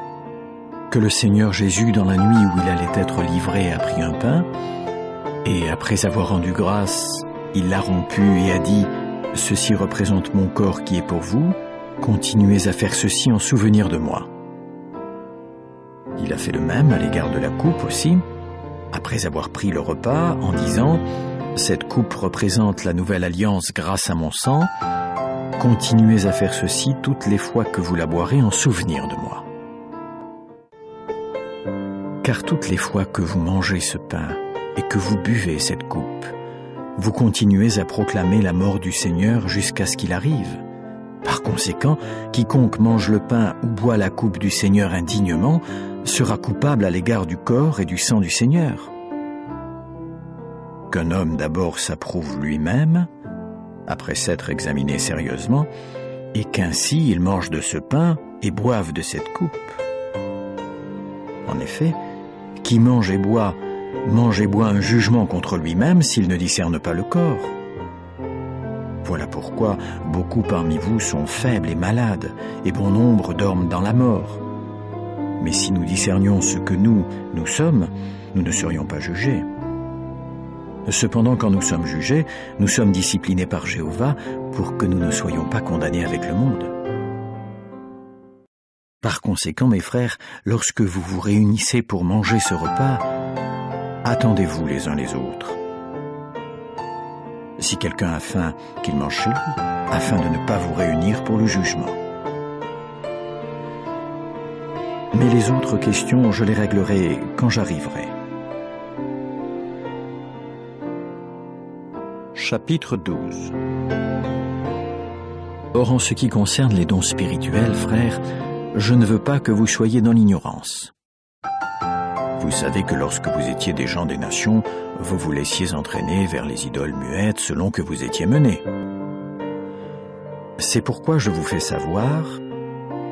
que le Seigneur Jésus, dans la nuit où il allait être livré, a pris un pain, et après avoir rendu grâce, il l'a rompu et a dit « Ceci représente mon corps qui est pour vous, continuez à faire ceci en souvenir de moi. » Il a fait le même à l'égard de la coupe aussi, après avoir pris le repas en disant « Cette coupe représente la nouvelle alliance grâce à mon sang, continuez à faire ceci toutes les fois que vous la boirez en souvenir de moi. » Car toutes les fois que vous mangez ce pain et que vous buvez cette coupe, vous continuez à proclamer la mort du Seigneur jusqu'à ce qu'il arrive. Par conséquent, quiconque mange le pain ou boit la coupe du Seigneur indignement sera coupable à l'égard du corps et du sang du Seigneur. Qu'un homme d'abord s'approuve lui-même, après s'être examiné sérieusement, et qu'ainsi il mange de ce pain et boive de cette coupe. En effet, qui mange et boit un jugement contre lui-même s'il ne discerne pas le corps. Voilà pourquoi beaucoup parmi vous sont faibles et malades, et bon nombre dorment dans la mort. Mais si nous discernions ce que nous sommes, nous ne serions pas jugés. Cependant, quand nous sommes jugés, nous sommes disciplinés par Jéhovah pour que nous ne soyons pas condamnés avec le monde. Par conséquent, mes frères, lorsque vous vous réunissez pour manger ce repas, attendez-vous les uns les autres. Si quelqu'un a faim, qu'il mange chez lui, afin de ne pas vous réunir pour le jugement. Mais les autres questions, je les réglerai quand j'arriverai. Chapitre 12. Or, en ce qui concerne les dons spirituels, frères, je ne veux pas que vous soyez dans l'ignorance. Vous savez que lorsque vous étiez des gens des nations, vous vous laissiez entraîner vers les idoles muettes selon que vous étiez menés. C'est pourquoi je vous fais savoir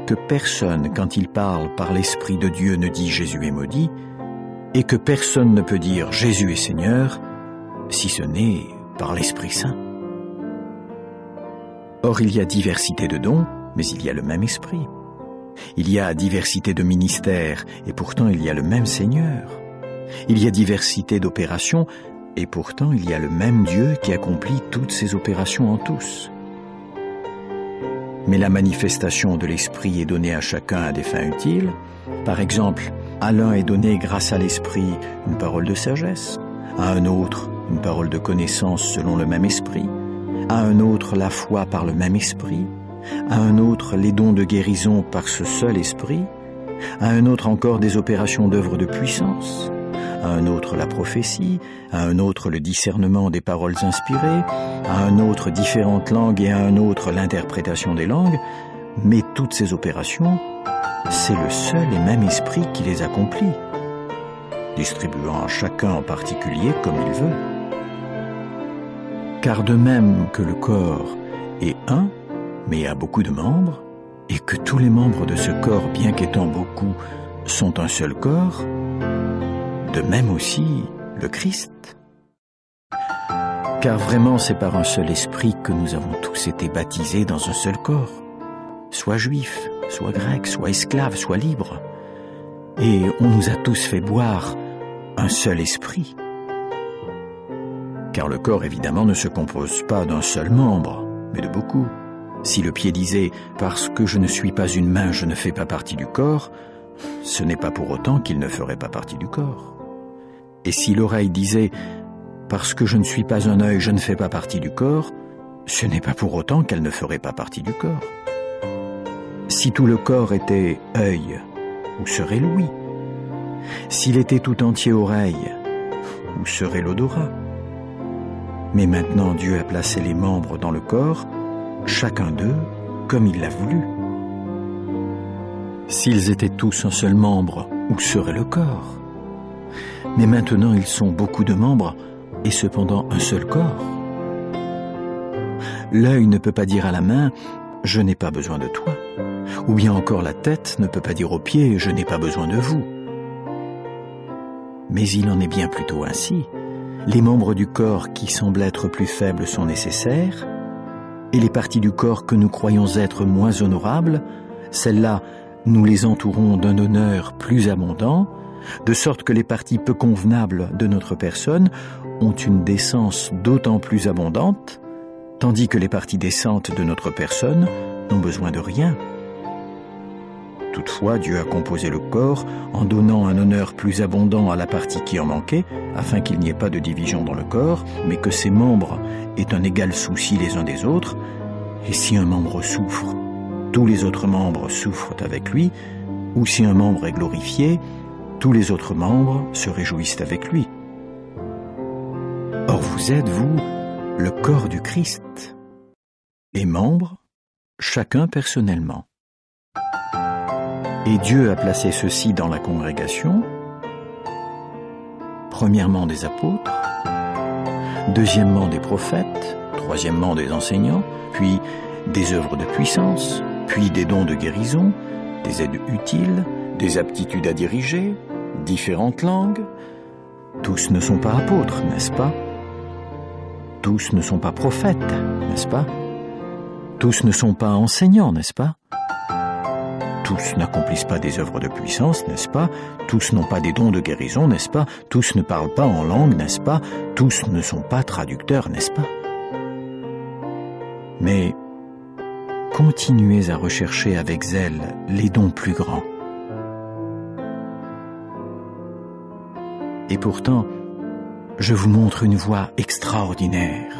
que personne, quand il parle par l'Esprit de Dieu, ne dit « Jésus est maudit » et que personne ne peut dire « Jésus est Seigneur » si ce n'est par l'Esprit Saint. Or, il y a diversité de dons, mais il y a le même Esprit. Il y a diversité de ministères, et pourtant il y a le même Seigneur. Il y a diversité d'opérations, et pourtant il y a le même Dieu qui accomplit toutes ces opérations en tous. Mais la manifestation de l'Esprit est donnée à chacun à des fins utiles. Par exemple, à l'un est donnée grâce à l'Esprit une parole de sagesse, à un autre une parole de connaissance selon le même Esprit, à un autre la foi par le même Esprit, à un autre les dons de guérison par ce seul Esprit, à un autre encore des opérations d'œuvre de puissance, à un autre la prophétie, à un autre le discernement des paroles inspirées, à un autre différentes langues et à un autre l'interprétation des langues, mais toutes ces opérations, c'est le seul et même Esprit qui les accomplit, distribuant à chacun en particulier comme il veut. Car de même que le corps est un, mais a beaucoup de membres, et que tous les membres de ce corps, bien qu'étant beaucoup, sont un seul corps, de même aussi le Christ. Car vraiment c'est par un seul esprit que nous avons tous été baptisés dans un seul corps, soit juifs, soit grecs, soit esclaves, soit libres, et on nous a tous fait boire un seul esprit. Car le corps évidemment ne se compose pas d'un seul membre, mais de beaucoup. Si le pied disait « Parce que je ne suis pas une main, je ne fais pas partie du corps », ce n'est pas pour autant qu'il ne ferait pas partie du corps. Et si l'oreille disait « Parce que je ne suis pas un œil, je ne fais pas partie du corps », ce n'est pas pour autant qu'elle ne ferait pas partie du corps. Si tout le corps était œil, où serait l'ouïe? S'il était tout entier oreille, où serait l'odorat? Mais maintenant Dieu a placé les membres dans le corps, chacun d'eux comme il l'a voulu. S'ils étaient tous un seul membre, où serait le corps? Mais maintenant ils sont beaucoup de membres et cependant un seul corps. L'œil ne peut pas dire à la main « je n'ai pas besoin de toi », ou bien encore la tête ne peut pas dire aux pieds « je n'ai pas besoin de vous ». Mais il en est bien plutôt ainsi. Les membres du corps qui semblent être plus faibles sont nécessaires, et les parties du corps que nous croyons être moins honorables, celles-là, nous les entourons d'un honneur plus abondant, de sorte que les parties peu convenables de notre personne ont une décence d'autant plus abondante, tandis que les parties décentes de notre personne n'ont besoin de rien. Toutefois, Dieu a composé le corps en donnant un honneur plus abondant à la partie qui en manquait, afin qu'il n'y ait pas de division dans le corps, mais que ses membres aient un égal souci les uns des autres, et si un membre souffre, tous les autres membres souffrent avec lui, ou si un membre est glorifié, tous les autres membres se réjouissent avec lui. Or vous êtes, vous, le corps du Christ, et membres, chacun personnellement. Et Dieu a placé ceci dans la congrégation, premièrement des apôtres, deuxièmement des prophètes, troisièmement des enseignants, puis des œuvres de puissance, puis des dons de guérison, des aides utiles, des aptitudes à diriger, différentes langues. Tous ne sont pas apôtres, n'est-ce pas? Tous ne sont pas prophètes, n'est-ce pas? Tous ne sont pas enseignants, n'est-ce pas? Tous n'accomplissent pas des œuvres de puissance, n'est-ce pas? Tous n'ont pas des dons de guérison, n'est-ce pas? Tous ne parlent pas en langue, n'est-ce pas? Tous ne sont pas traducteurs, n'est-ce pas? Mais continuez à rechercher avec zèle les dons plus grands. Et pourtant, je vous montre une voie extraordinaire.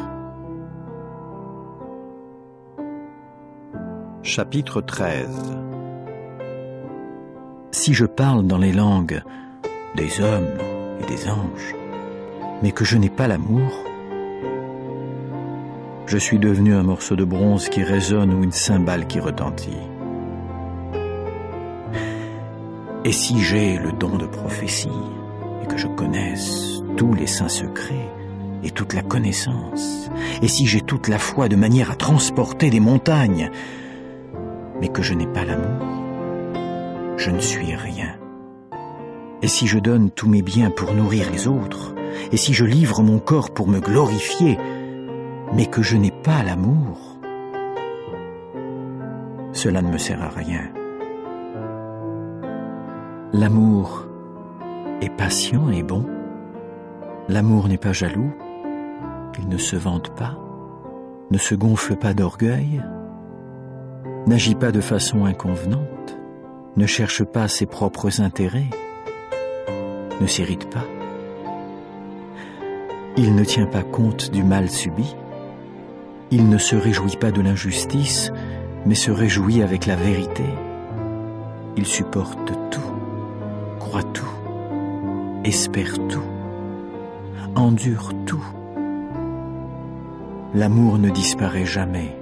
Chapitre 13. Si je parle dans les langues des hommes et des anges, mais que je n'ai pas l'amour, je suis devenu un morceau de bronze qui résonne ou une cymbale qui retentit. Et si j'ai le don de prophétie, et que je connaisse tous les saints secrets et toute la connaissance, et si j'ai toute la foi de manière à transporter des montagnes, mais que je n'ai pas l'amour, je ne suis rien. Et si je donne tous mes biens pour nourrir les autres, et si je livre mon corps pour me glorifier, mais que je n'ai pas l'amour, cela ne me sert à rien. L'amour est patient et bon. L'amour n'est pas jaloux. Il ne se vante pas, ne se gonfle pas d'orgueil, n'agit pas de façon inconvenante, ne cherche pas ses propres intérêts, ne s'irrite pas. Il ne tient pas compte du mal subi. Il ne se réjouit pas de l'injustice, mais se réjouit avec la vérité. Il supporte tout, croit tout, espère tout, endure tout. L'amour ne disparaît jamais.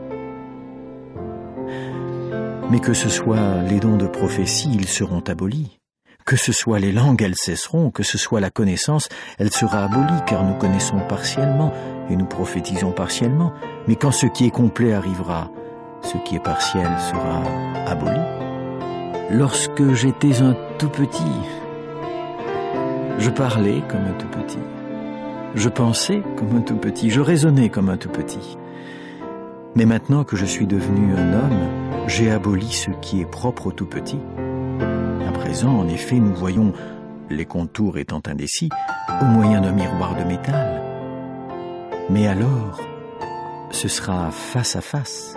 Mais que ce soit les dons de prophétie, ils seront abolis. Que ce soit les langues, elles cesseront. Que ce soit la connaissance, elle sera abolie, car nous connaissons partiellement et nous prophétisons partiellement. Mais quand ce qui est complet arrivera, ce qui est partiel sera aboli. Lorsque j'étais un tout petit, je parlais comme un tout petit. Je pensais comme un tout petit. Je raisonnais comme un tout petit. Mais maintenant que je suis devenu un homme, j'ai aboli ce qui est propre au tout petit. À présent, en effet, nous voyons, les contours étant indécis, au moyen d'un miroir de métal. Mais alors, ce sera face à face.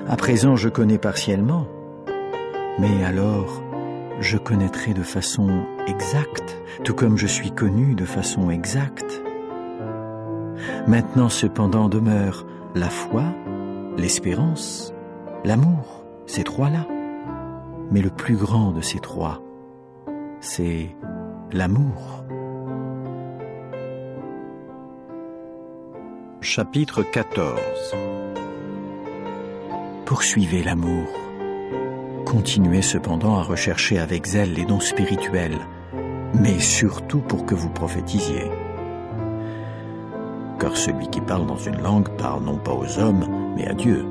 À présent, je connais partiellement, mais alors, je connaîtrai de façon exacte, tout comme je suis connu de façon exacte. Maintenant, cependant, demeurent la foi, l'espérance, l'amour, ces trois-là. Mais le plus grand de ces trois, c'est l'amour. Chapitre 14. Poursuivez l'amour. Continuez cependant à rechercher avec zèle les dons spirituels, mais surtout pour que vous prophétisiez. Car celui qui parle dans une langue parle non pas aux hommes, mais à Dieu.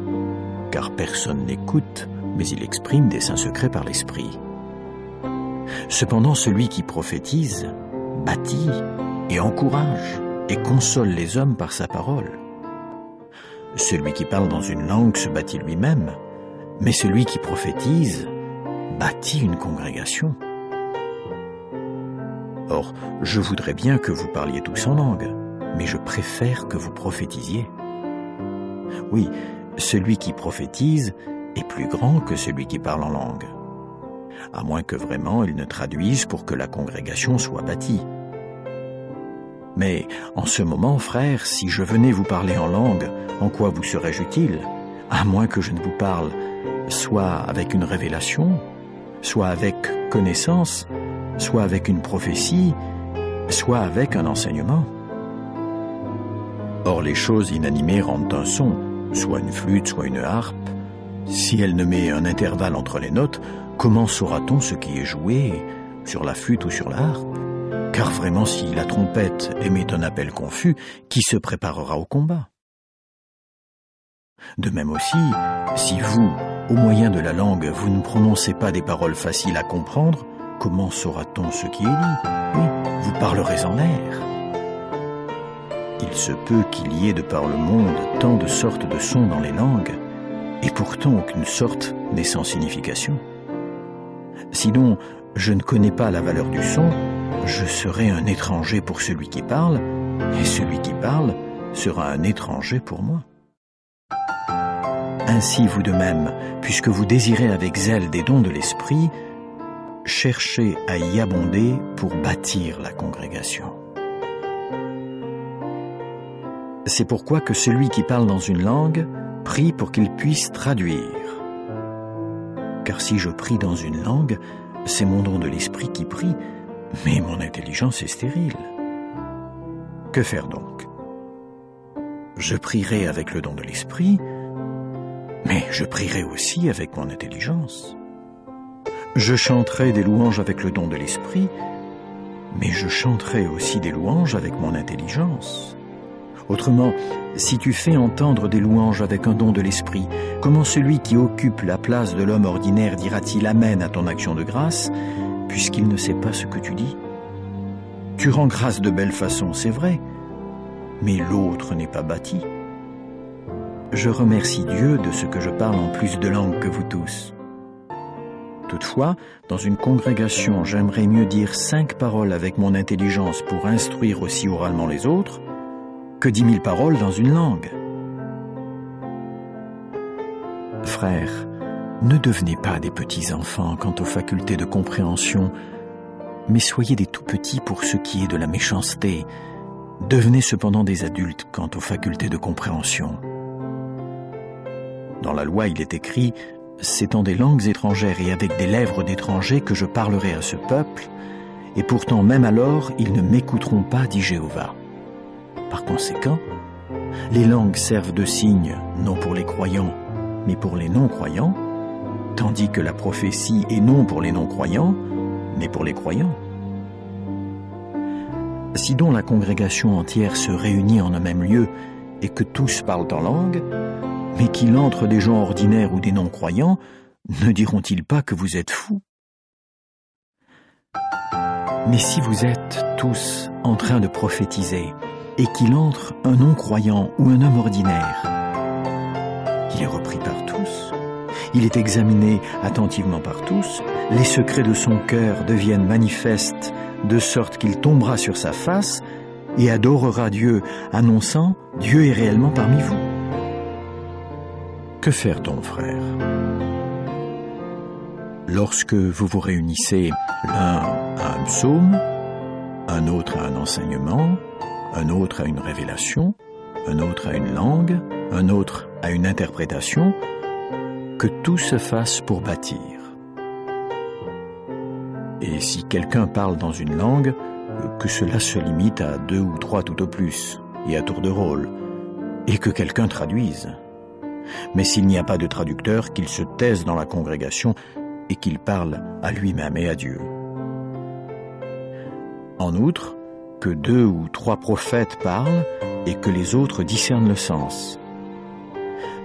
Car personne n'écoute, mais il exprime des saints secrets par l'Esprit. Cependant, celui qui prophétise bâtit et encourage et console les hommes par sa parole. Celui qui parle dans une langue se bâtit lui-même, mais celui qui prophétise bâtit une congrégation. Or, je voudrais bien que vous parliez tous en langue, mais je préfère que vous prophétisiez. Oui, celui qui prophétise est plus grand que celui qui parle en langue, à moins que vraiment il ne traduise pour que la congrégation soit bâtie. Mais en ce moment, frères, si je venais vous parler en langue, en quoi vous serais-je utile, à moins que je ne vous parle soit avec une révélation, soit avec connaissance, soit avec une prophétie, soit avec un enseignement. Or les choses inanimées rendent un son, soit une flûte, soit une harpe. Si elle ne met un intervalle entre les notes, comment saura-t-on ce qui est joué sur la flûte ou sur la harpe? Car vraiment, si la trompette émet un appel confus, qui se préparera au combat? De même aussi, si vous, au moyen de la langue, vous ne prononcez pas des paroles faciles à comprendre, comment saura-t-on ce qui est dit? Oui, vous parlerez en l'air. Il se peut qu'il y ait de par le monde tant de sortes de sons dans les langues, et pourtant aucune sorte n'est sans signification. Sinon, je ne connais pas la valeur du son, je serai un étranger pour celui qui parle, et celui qui parle sera un étranger pour moi. Ainsi vous de même, puisque vous désirez avec zèle des dons de l'Esprit, cherchez à y abonder pour bâtir la congrégation. C'est pourquoi que celui qui parle dans une langue prie pour qu'il puisse traduire. Car si je prie dans une langue, c'est mon don de l'Esprit qui prie, mais mon intelligence est stérile. Que faire donc? Je prierai avec le don de l'Esprit, mais je prierai aussi avec mon intelligence. Je chanterai des louanges avec le don de l'Esprit, mais je chanterai aussi des louanges avec mon intelligence. Autrement, si tu fais entendre des louanges avec un don de l'Esprit, comment celui qui occupe la place de l'homme ordinaire dira-t-il Amen à ton action de grâce, puisqu'il ne sait pas ce que tu dis? Tu rends grâce de belle façon, c'est vrai, mais l'autre n'est pas bâti. Je remercie Dieu de ce que je parle en plus de langues que vous tous. Toutefois, dans une congrégation, j'aimerais mieux dire 5 paroles avec mon intelligence pour instruire aussi oralement les autres, que 10 000 paroles dans une langue. Frères, ne devenez pas des petits enfants quant aux facultés de compréhension, mais soyez des tout petits pour ce qui est de la méchanceté. Devenez cependant des adultes quant aux facultés de compréhension. Dans la loi, il est écrit « C'est en des langues étrangères et avec des lèvres d'étrangers que je parlerai à ce peuple, et pourtant même alors ils ne m'écouteront pas, dit Jéhovah. » Par conséquent, les langues servent de signe non pour les croyants, mais pour les non-croyants, tandis que la prophétie est non pour les non-croyants, mais pour les croyants. Si donc la congrégation entière se réunit en un même lieu et que tous parlent en langue, mais qu'il entre des gens ordinaires ou des non-croyants, ne diront-ils pas que vous êtes fous? Mais si vous êtes tous en train de prophétiser, et qu'il entre un non-croyant ou un homme ordinaire, il est repris par tous, il est examiné attentivement par tous, les secrets de son cœur deviennent manifestes de sorte qu'il tombera sur sa face et adorera Dieu, annonçant « Dieu est réellement parmi vous ». Que faire donc, frère? Lorsque vous vous réunissez l'un à un psaume, un autre à un enseignement, un autre à une révélation, un autre à une langue, un autre à une interprétation, que tout se fasse pour bâtir. Et si quelqu'un parle dans une langue, que cela se limite à 2 ou 3 tout au plus, et à tour de rôle, et que quelqu'un traduise. Mais s'il n'y a pas de traducteur, qu'il se taise dans la congrégation et qu'il parle à lui-même et à Dieu. En outre, que 2 ou 3 prophètes parlent et que les autres discernent le sens.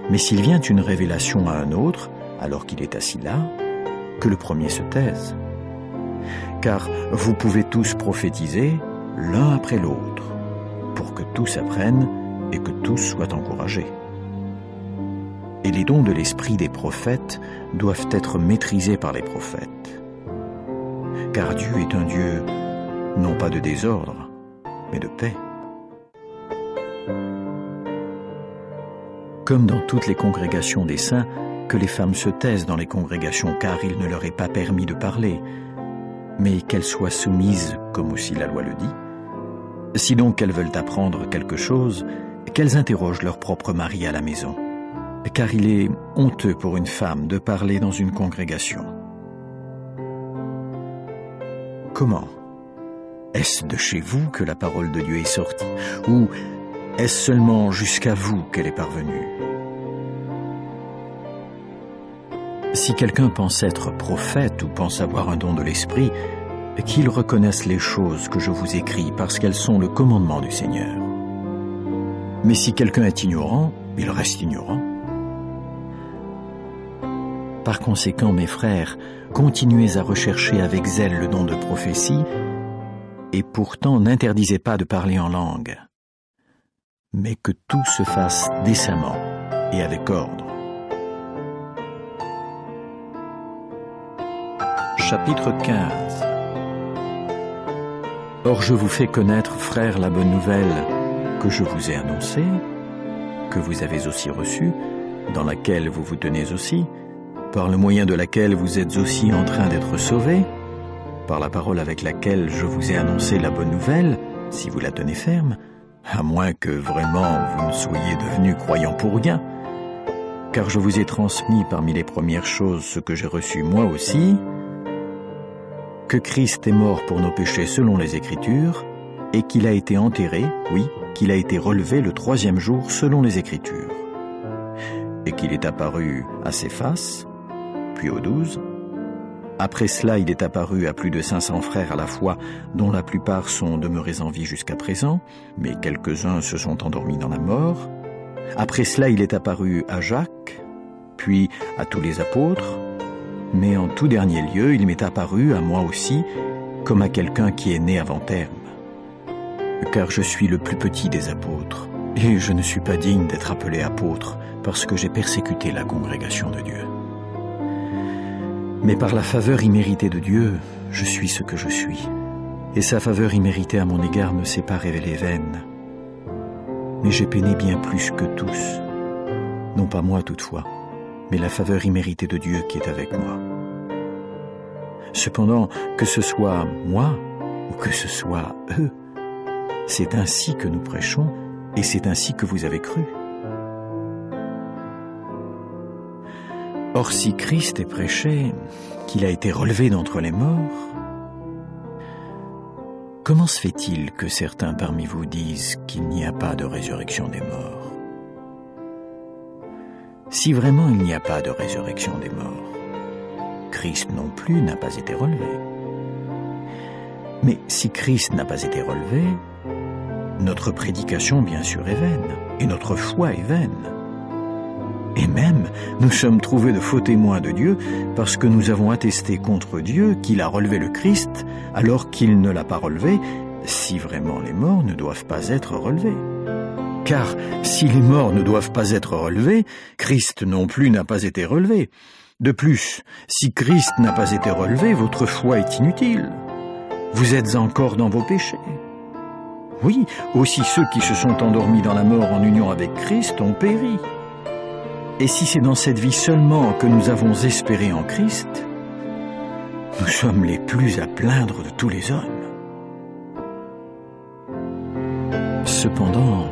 Mais s'il vient une révélation à un autre, alors qu'il est assis là, que le premier se taise. Car vous pouvez tous prophétiser l'un après l'autre, pour que tous apprennent et que tous soient encouragés. Et les dons de l'esprit des prophètes doivent être maîtrisés par les prophètes. Car Dieu est un Dieu non pas de désordre, mais de paix. Comme dans toutes les congrégations des saints, que les femmes se taisent dans les congrégations car il ne leur est pas permis de parler, mais qu'elles soient soumises comme aussi la loi le dit. Si donc elles veulent apprendre quelque chose, qu'elles interrogent leur propre mari à la maison, car il est honteux pour une femme de parler dans une congrégation. Comment ? Est-ce de chez vous que la parole de Dieu est sortie, ou est-ce seulement jusqu'à vous qu'elle est parvenue ? Si quelqu'un pense être prophète ou pense avoir un don de l'esprit, qu'il reconnaisse les choses que je vous écris parce qu'elles sont le commandement du Seigneur. Mais si quelqu'un est ignorant, il reste ignorant. Par conséquent, mes frères, continuez à rechercher avec zèle le don de prophétie, et pourtant n'interdisez pas de parler en langue, mais que tout se fasse décemment et avec ordre. Chapitre 15. Or je vous fais connaître, frères, la bonne nouvelle que je vous ai annoncée, que vous avez aussi reçue, dans laquelle vous vous tenez aussi, par le moyen de laquelle vous êtes aussi en train d'être sauvés, par la parole avec laquelle je vous ai annoncé la bonne nouvelle, si vous la tenez ferme, à moins que vraiment vous ne soyez devenus croyants pour rien. Car je vous ai transmis parmi les premières choses ce que j'ai reçu moi aussi, que Christ est mort pour nos péchés selon les Écritures, et qu'il a été enterré, oui, qu'il a été relevé le 3e jour selon les Écritures, et qu'il est apparu à Céphas, puis aux 12. Après cela, il est apparu à plus de 500 frères à la fois, dont la plupart sont demeurés en vie jusqu'à présent, mais quelques-uns se sont endormis dans la mort. Après cela, il est apparu à Jacques, puis à tous les apôtres, mais en tout dernier lieu, il m'est apparu à moi aussi, comme à quelqu'un qui est né avant terme. Car je suis le plus petit des apôtres, et je ne suis pas digne d'être appelé apôtre, parce que j'ai persécuté la congrégation de Dieu. Mais par la faveur imméritée de Dieu, je suis ce que je suis, et sa faveur imméritée à mon égard ne s'est pas révélée vaine. Mais j'ai peiné bien plus que tous, non pas moi toutefois, mais la faveur imméritée de Dieu qui est avec moi. Cependant, que ce soit moi ou que ce soit eux, c'est ainsi que nous prêchons et c'est ainsi que vous avez cru. Or, si Christ est prêché, qu'il a été relevé d'entre les morts, comment se fait-il que certains parmi vous disent qu'il n'y a pas de résurrection des morts ? Si vraiment il n'y a pas de résurrection des morts, Christ non plus n'a pas été relevé. Mais si Christ n'a pas été relevé, notre prédication bien sûr est vaine, et notre foi est vaine. Et même, nous sommes trouvés de faux témoins de Dieu parce que nous avons attesté contre Dieu qu'il a relevé le Christ alors qu'il ne l'a pas relevé, si vraiment les morts ne doivent pas être relevés. Car si les morts ne doivent pas être relevés, Christ non plus n'a pas été relevé. De plus, si Christ n'a pas été relevé, votre foi est inutile. Vous êtes encore dans vos péchés. Oui, aussi ceux qui se sont endormis dans la mort en union avec Christ ont péri. Et si c'est dans cette vie seulement que nous avons espéré en Christ, nous sommes les plus à plaindre de tous les hommes. Cependant,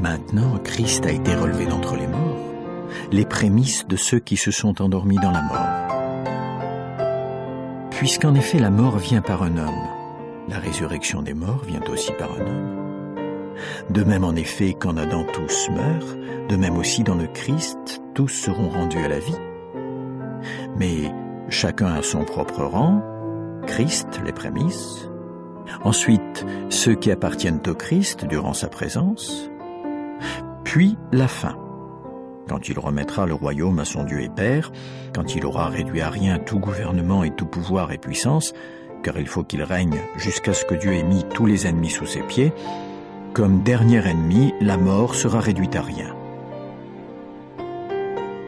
maintenant Christ a été relevé d'entre les morts, les prémices de ceux qui se sont endormis dans la mort. Puisqu'en effet la mort vient par un homme, la résurrection des morts vient aussi par un homme. De même en effet qu'en Adam tous meurent, de même aussi dans le Christ tous seront rendus à la vie. Mais chacun a son propre rang, Christ les prémices, ensuite ceux qui appartiennent au Christ durant sa présence, puis la fin, quand il remettra le royaume à son Dieu et Père, quand il aura réduit à rien tout gouvernement et tout pouvoir et puissance, car il faut qu'il règne jusqu'à ce que Dieu ait mis tous les ennemis sous ses pieds, comme dernier ennemi, la mort sera réduite à rien.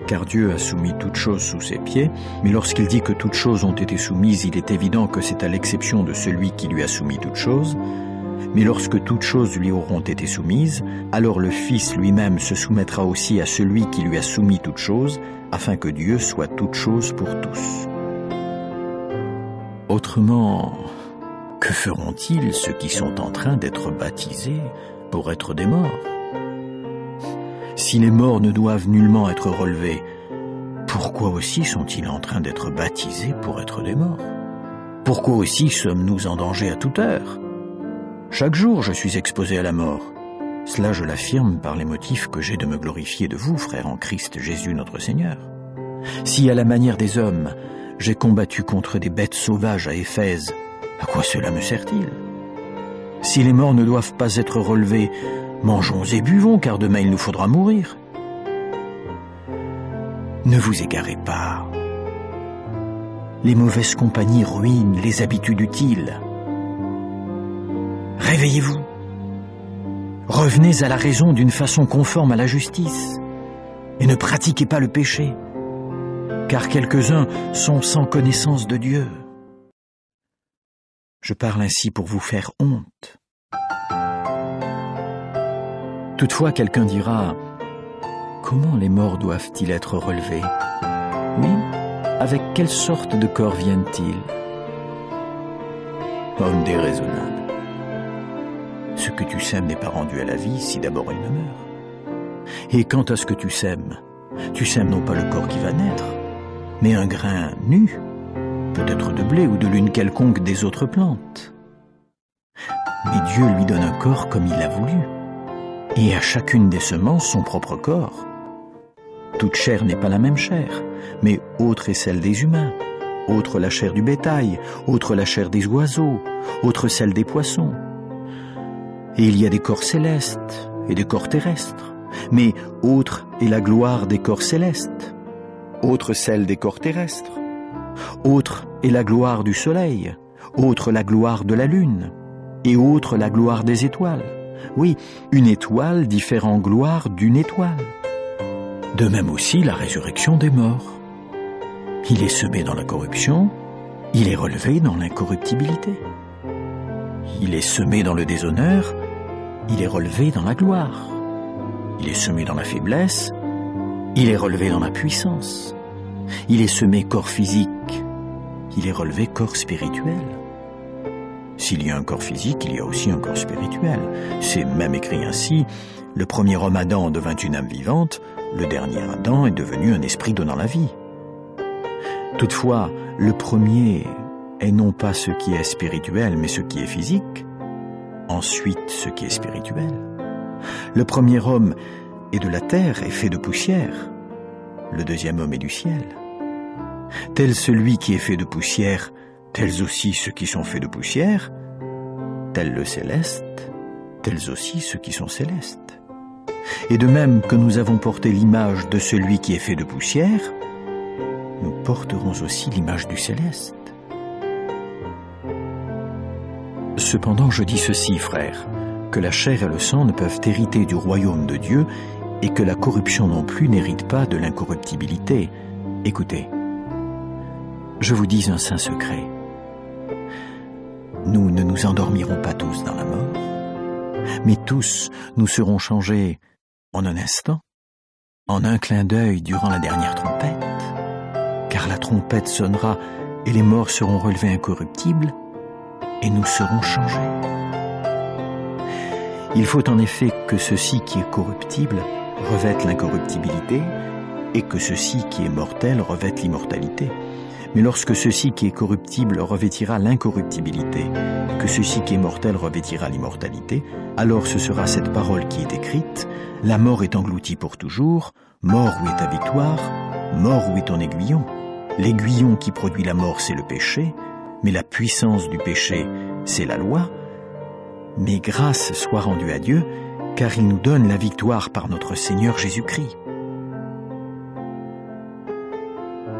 Car Dieu a soumis toutes choses sous ses pieds, mais lorsqu'il dit que toutes choses ont été soumises, il est évident que c'est à l'exception de celui qui lui a soumis toutes choses. Mais lorsque toutes choses lui auront été soumises, alors le Fils lui-même se soumettra aussi à celui qui lui a soumis toutes choses, afin que Dieu soit toutes choses pour tous. Autrement, que feront-ils ceux qui sont en train d'être baptisés pour être des morts? Si les morts ne doivent nullement être relevés, pourquoi aussi sont-ils en train d'être baptisés pour être des morts? Pourquoi aussi sommes-nous en danger à toute heure? Chaque jour, je suis exposé à la mort. Cela, je l'affirme par les motifs que j'ai de me glorifier de vous, frères en Christ Jésus notre Seigneur. Si, à la manière des hommes, j'ai combattu contre des bêtes sauvages à Éphèse, à quoi cela me sert-il? Si les morts ne doivent pas être relevés, mangeons et buvons, car demain il nous faudra mourir. Ne vous égarez pas. Les mauvaises compagnies ruinent les habitudes utiles. Réveillez-vous. Revenez à la raison d'une façon conforme à la justice, et ne pratiquez pas le péché, car quelques-uns sont sans connaissance de Dieu. Je parle ainsi pour vous faire honte. Toutefois, quelqu'un dira, « Comment les morts doivent-ils être relevés? Oui, avec quelle sorte de corps viennent-ils? » Homme déraisonnable. Ce que tu sèmes n'est pas rendu à la vie si d'abord il ne meurt. Et quant à ce que tu sèmes non pas le corps qui va naître, mais un grain nu, peut-être de blé ou de l'une quelconque des autres plantes. Mais Dieu lui donne un corps comme il l'a voulu, et à chacune des semences son propre corps. Toute chair n'est pas la même chair, mais autre est celle des humains, autre la chair du bétail, autre la chair des oiseaux, autre celle des poissons. Et il y a des corps célestes et des corps terrestres, mais autre est la gloire des corps célestes, autre celle des corps terrestres, autre est la gloire du soleil, autre la gloire de la lune, et autre la gloire des étoiles. Oui, une étoile diffère en gloire d'une étoile. De même aussi la résurrection des morts. Il est semé dans la corruption, il est relevé dans l'incorruptibilité. Il est semé dans le déshonneur, il est relevé dans la gloire. Il est semé dans la faiblesse, il est relevé dans la puissance. Il est semé corps physique, il est relevé corps spirituel. S'il y a un corps physique, il y a aussi un corps spirituel. C'est même écrit ainsi, le premier homme Adam devint une âme vivante, le dernier Adam est devenu un esprit donnant la vie. Toutefois, le premier est non pas ce qui est spirituel, mais ce qui est physique, ensuite ce qui est spirituel. Le premier homme est de la terre et fait de poussière, le deuxième homme est du ciel. Tel celui qui est fait de poussière, tels aussi ceux qui sont faits de poussière, tel le céleste, tels aussi ceux qui sont célestes. Et de même que nous avons porté l'image de celui qui est fait de poussière, nous porterons aussi l'image du céleste. Cependant, je dis ceci, frères, que la chair et le sang ne peuvent hériter du royaume de Dieu et que la corruption non plus n'hérite pas de l'incorruptibilité. Écoutez, je vous dis un saint secret. Nous ne nous endormirons pas tous dans la mort, mais tous nous serons changés en un instant, en un clin d'œil durant la dernière trompette, car la trompette sonnera et les morts seront relevés incorruptibles et nous serons changés. Il faut en effet que ceci qui est corruptible revête l'incorruptibilité et que ceci qui est mortel revête l'immortalité. Mais lorsque ceci qui est corruptible revêtira l'incorruptibilité, que ceci qui est mortel revêtira l'immortalité, alors ce sera cette parole qui est écrite, « La mort est engloutie pour toujours, mort où est ta victoire, mort où est ton aiguillon? L'aiguillon qui produit la mort, c'est le péché, mais la puissance du péché, c'est la loi, mais grâce soit rendue à Dieu, car il nous donne la victoire par notre Seigneur Jésus-Christ.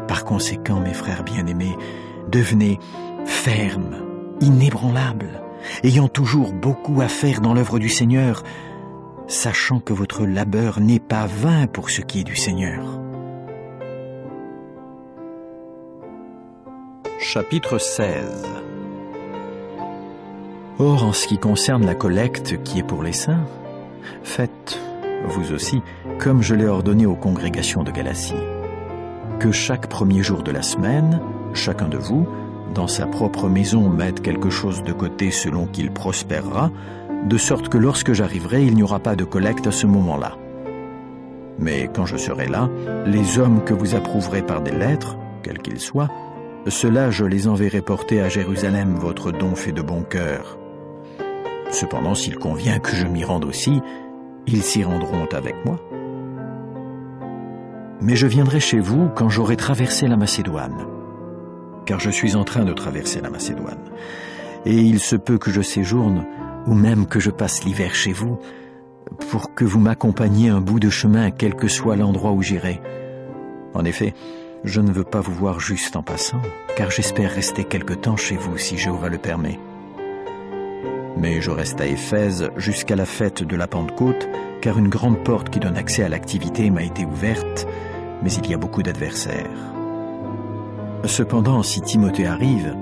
Par conséquent, mes frères bien-aimés, devenez fermes, inébranlables, ayant toujours beaucoup à faire dans l'œuvre du Seigneur, sachant que votre labeur n'est pas vain pour ce qui est du Seigneur. Chapitre 16. Or, en ce qui concerne la collecte qui est pour les saints, faites, vous aussi, comme je l'ai ordonné aux congrégations de Galatie, que chaque premier jour de la semaine, chacun de vous, dans sa propre maison, mette quelque chose de côté selon qu'il prospérera, de sorte que lorsque j'arriverai, il n'y aura pas de collecte à ce moment-là. Mais quand je serai là, les hommes que vous approuverez par des lettres, quels qu'ils soient, ceux-là je les enverrai porter à Jérusalem votre don fait de bon cœur. Cependant, s'il convient que je m'y rende aussi, ils s'y rendront avec moi. Mais je viendrai chez vous quand j'aurai traversé la Macédoine, car je suis en train de traverser la Macédoine. Et il se peut que je séjourne, ou même que je passe l'hiver chez vous, pour que vous m'accompagniez un bout de chemin, quel que soit l'endroit où j'irai. En effet, je ne veux pas vous voir juste en passant, car j'espère rester quelque temps chez vous si Jéhovah le permet. Mais je reste à Éphèse jusqu'à la fête de la Pentecôte, car une grande porte qui donne accès à l'activité m'a été ouverte, mais il y a beaucoup d'adversaires. Cependant, si Timothée arrive,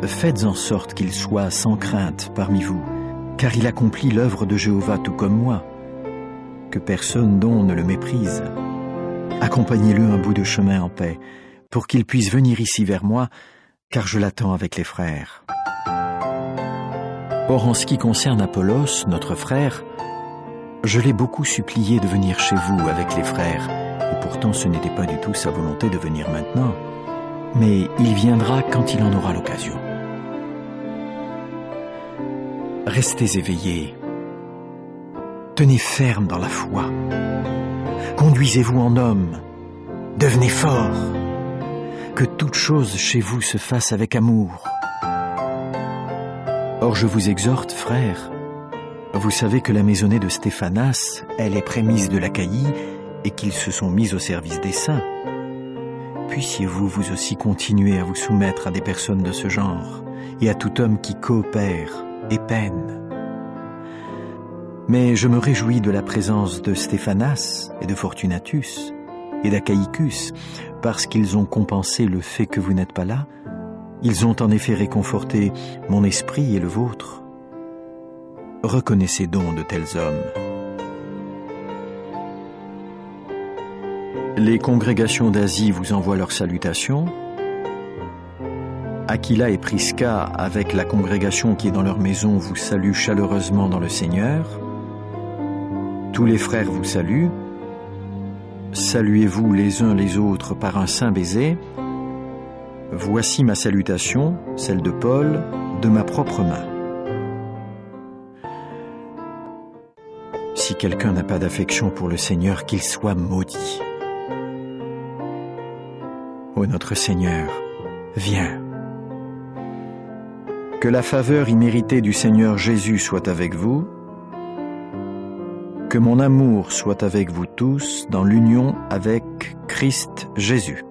faites en sorte qu'il soit sans crainte parmi vous, car il accomplit l'œuvre de Jéhovah tout comme moi. Que personne donc ne le méprise. Accompagnez-le un bout de chemin en paix, pour qu'il puisse venir ici vers moi, car je l'attends avec les frères. Or, en ce qui concerne Apollos, notre frère, je l'ai beaucoup supplié de venir chez vous avec les frères, et pourtant ce n'était pas du tout sa volonté de venir maintenant. Mais il viendra quand il en aura l'occasion. Restez éveillés. Tenez ferme dans la foi. Conduisez-vous en homme. Devenez forts. Que toute chose chez vous se fasse avec amour. Or je vous exhorte, frères, vous savez que la maisonnée de Stéphanas, elle est prémise de l'Achaïe et qu'ils se sont mis au service des saints. Puissiez-vous vous aussi continuer à vous soumettre à des personnes de ce genre et à tout homme qui coopère et peine. Mais je me réjouis de la présence de Stéphanas et de Fortunatus et d'Achaïcus, parce qu'ils ont compensé le fait que vous n'êtes pas là. Ils ont en effet réconforté mon esprit et le vôtre. Reconnaissez donc de tels hommes. Les congrégations d'Asie vous envoient leurs salutations. Aquila et Prisca, avec la congrégation qui est dans leur maison, vous saluent chaleureusement dans le Seigneur. Tous les frères vous saluent. Saluez-vous les uns les autres par un saint baiser. Voici ma salutation, celle de Paul, de ma propre main. Si quelqu'un n'a pas d'affection pour le Seigneur, qu'il soit maudit. Ô notre Seigneur, viens. Que la faveur imméritée du Seigneur Jésus soit avec vous. Que mon amour soit avec vous tous dans l'union avec Christ Jésus.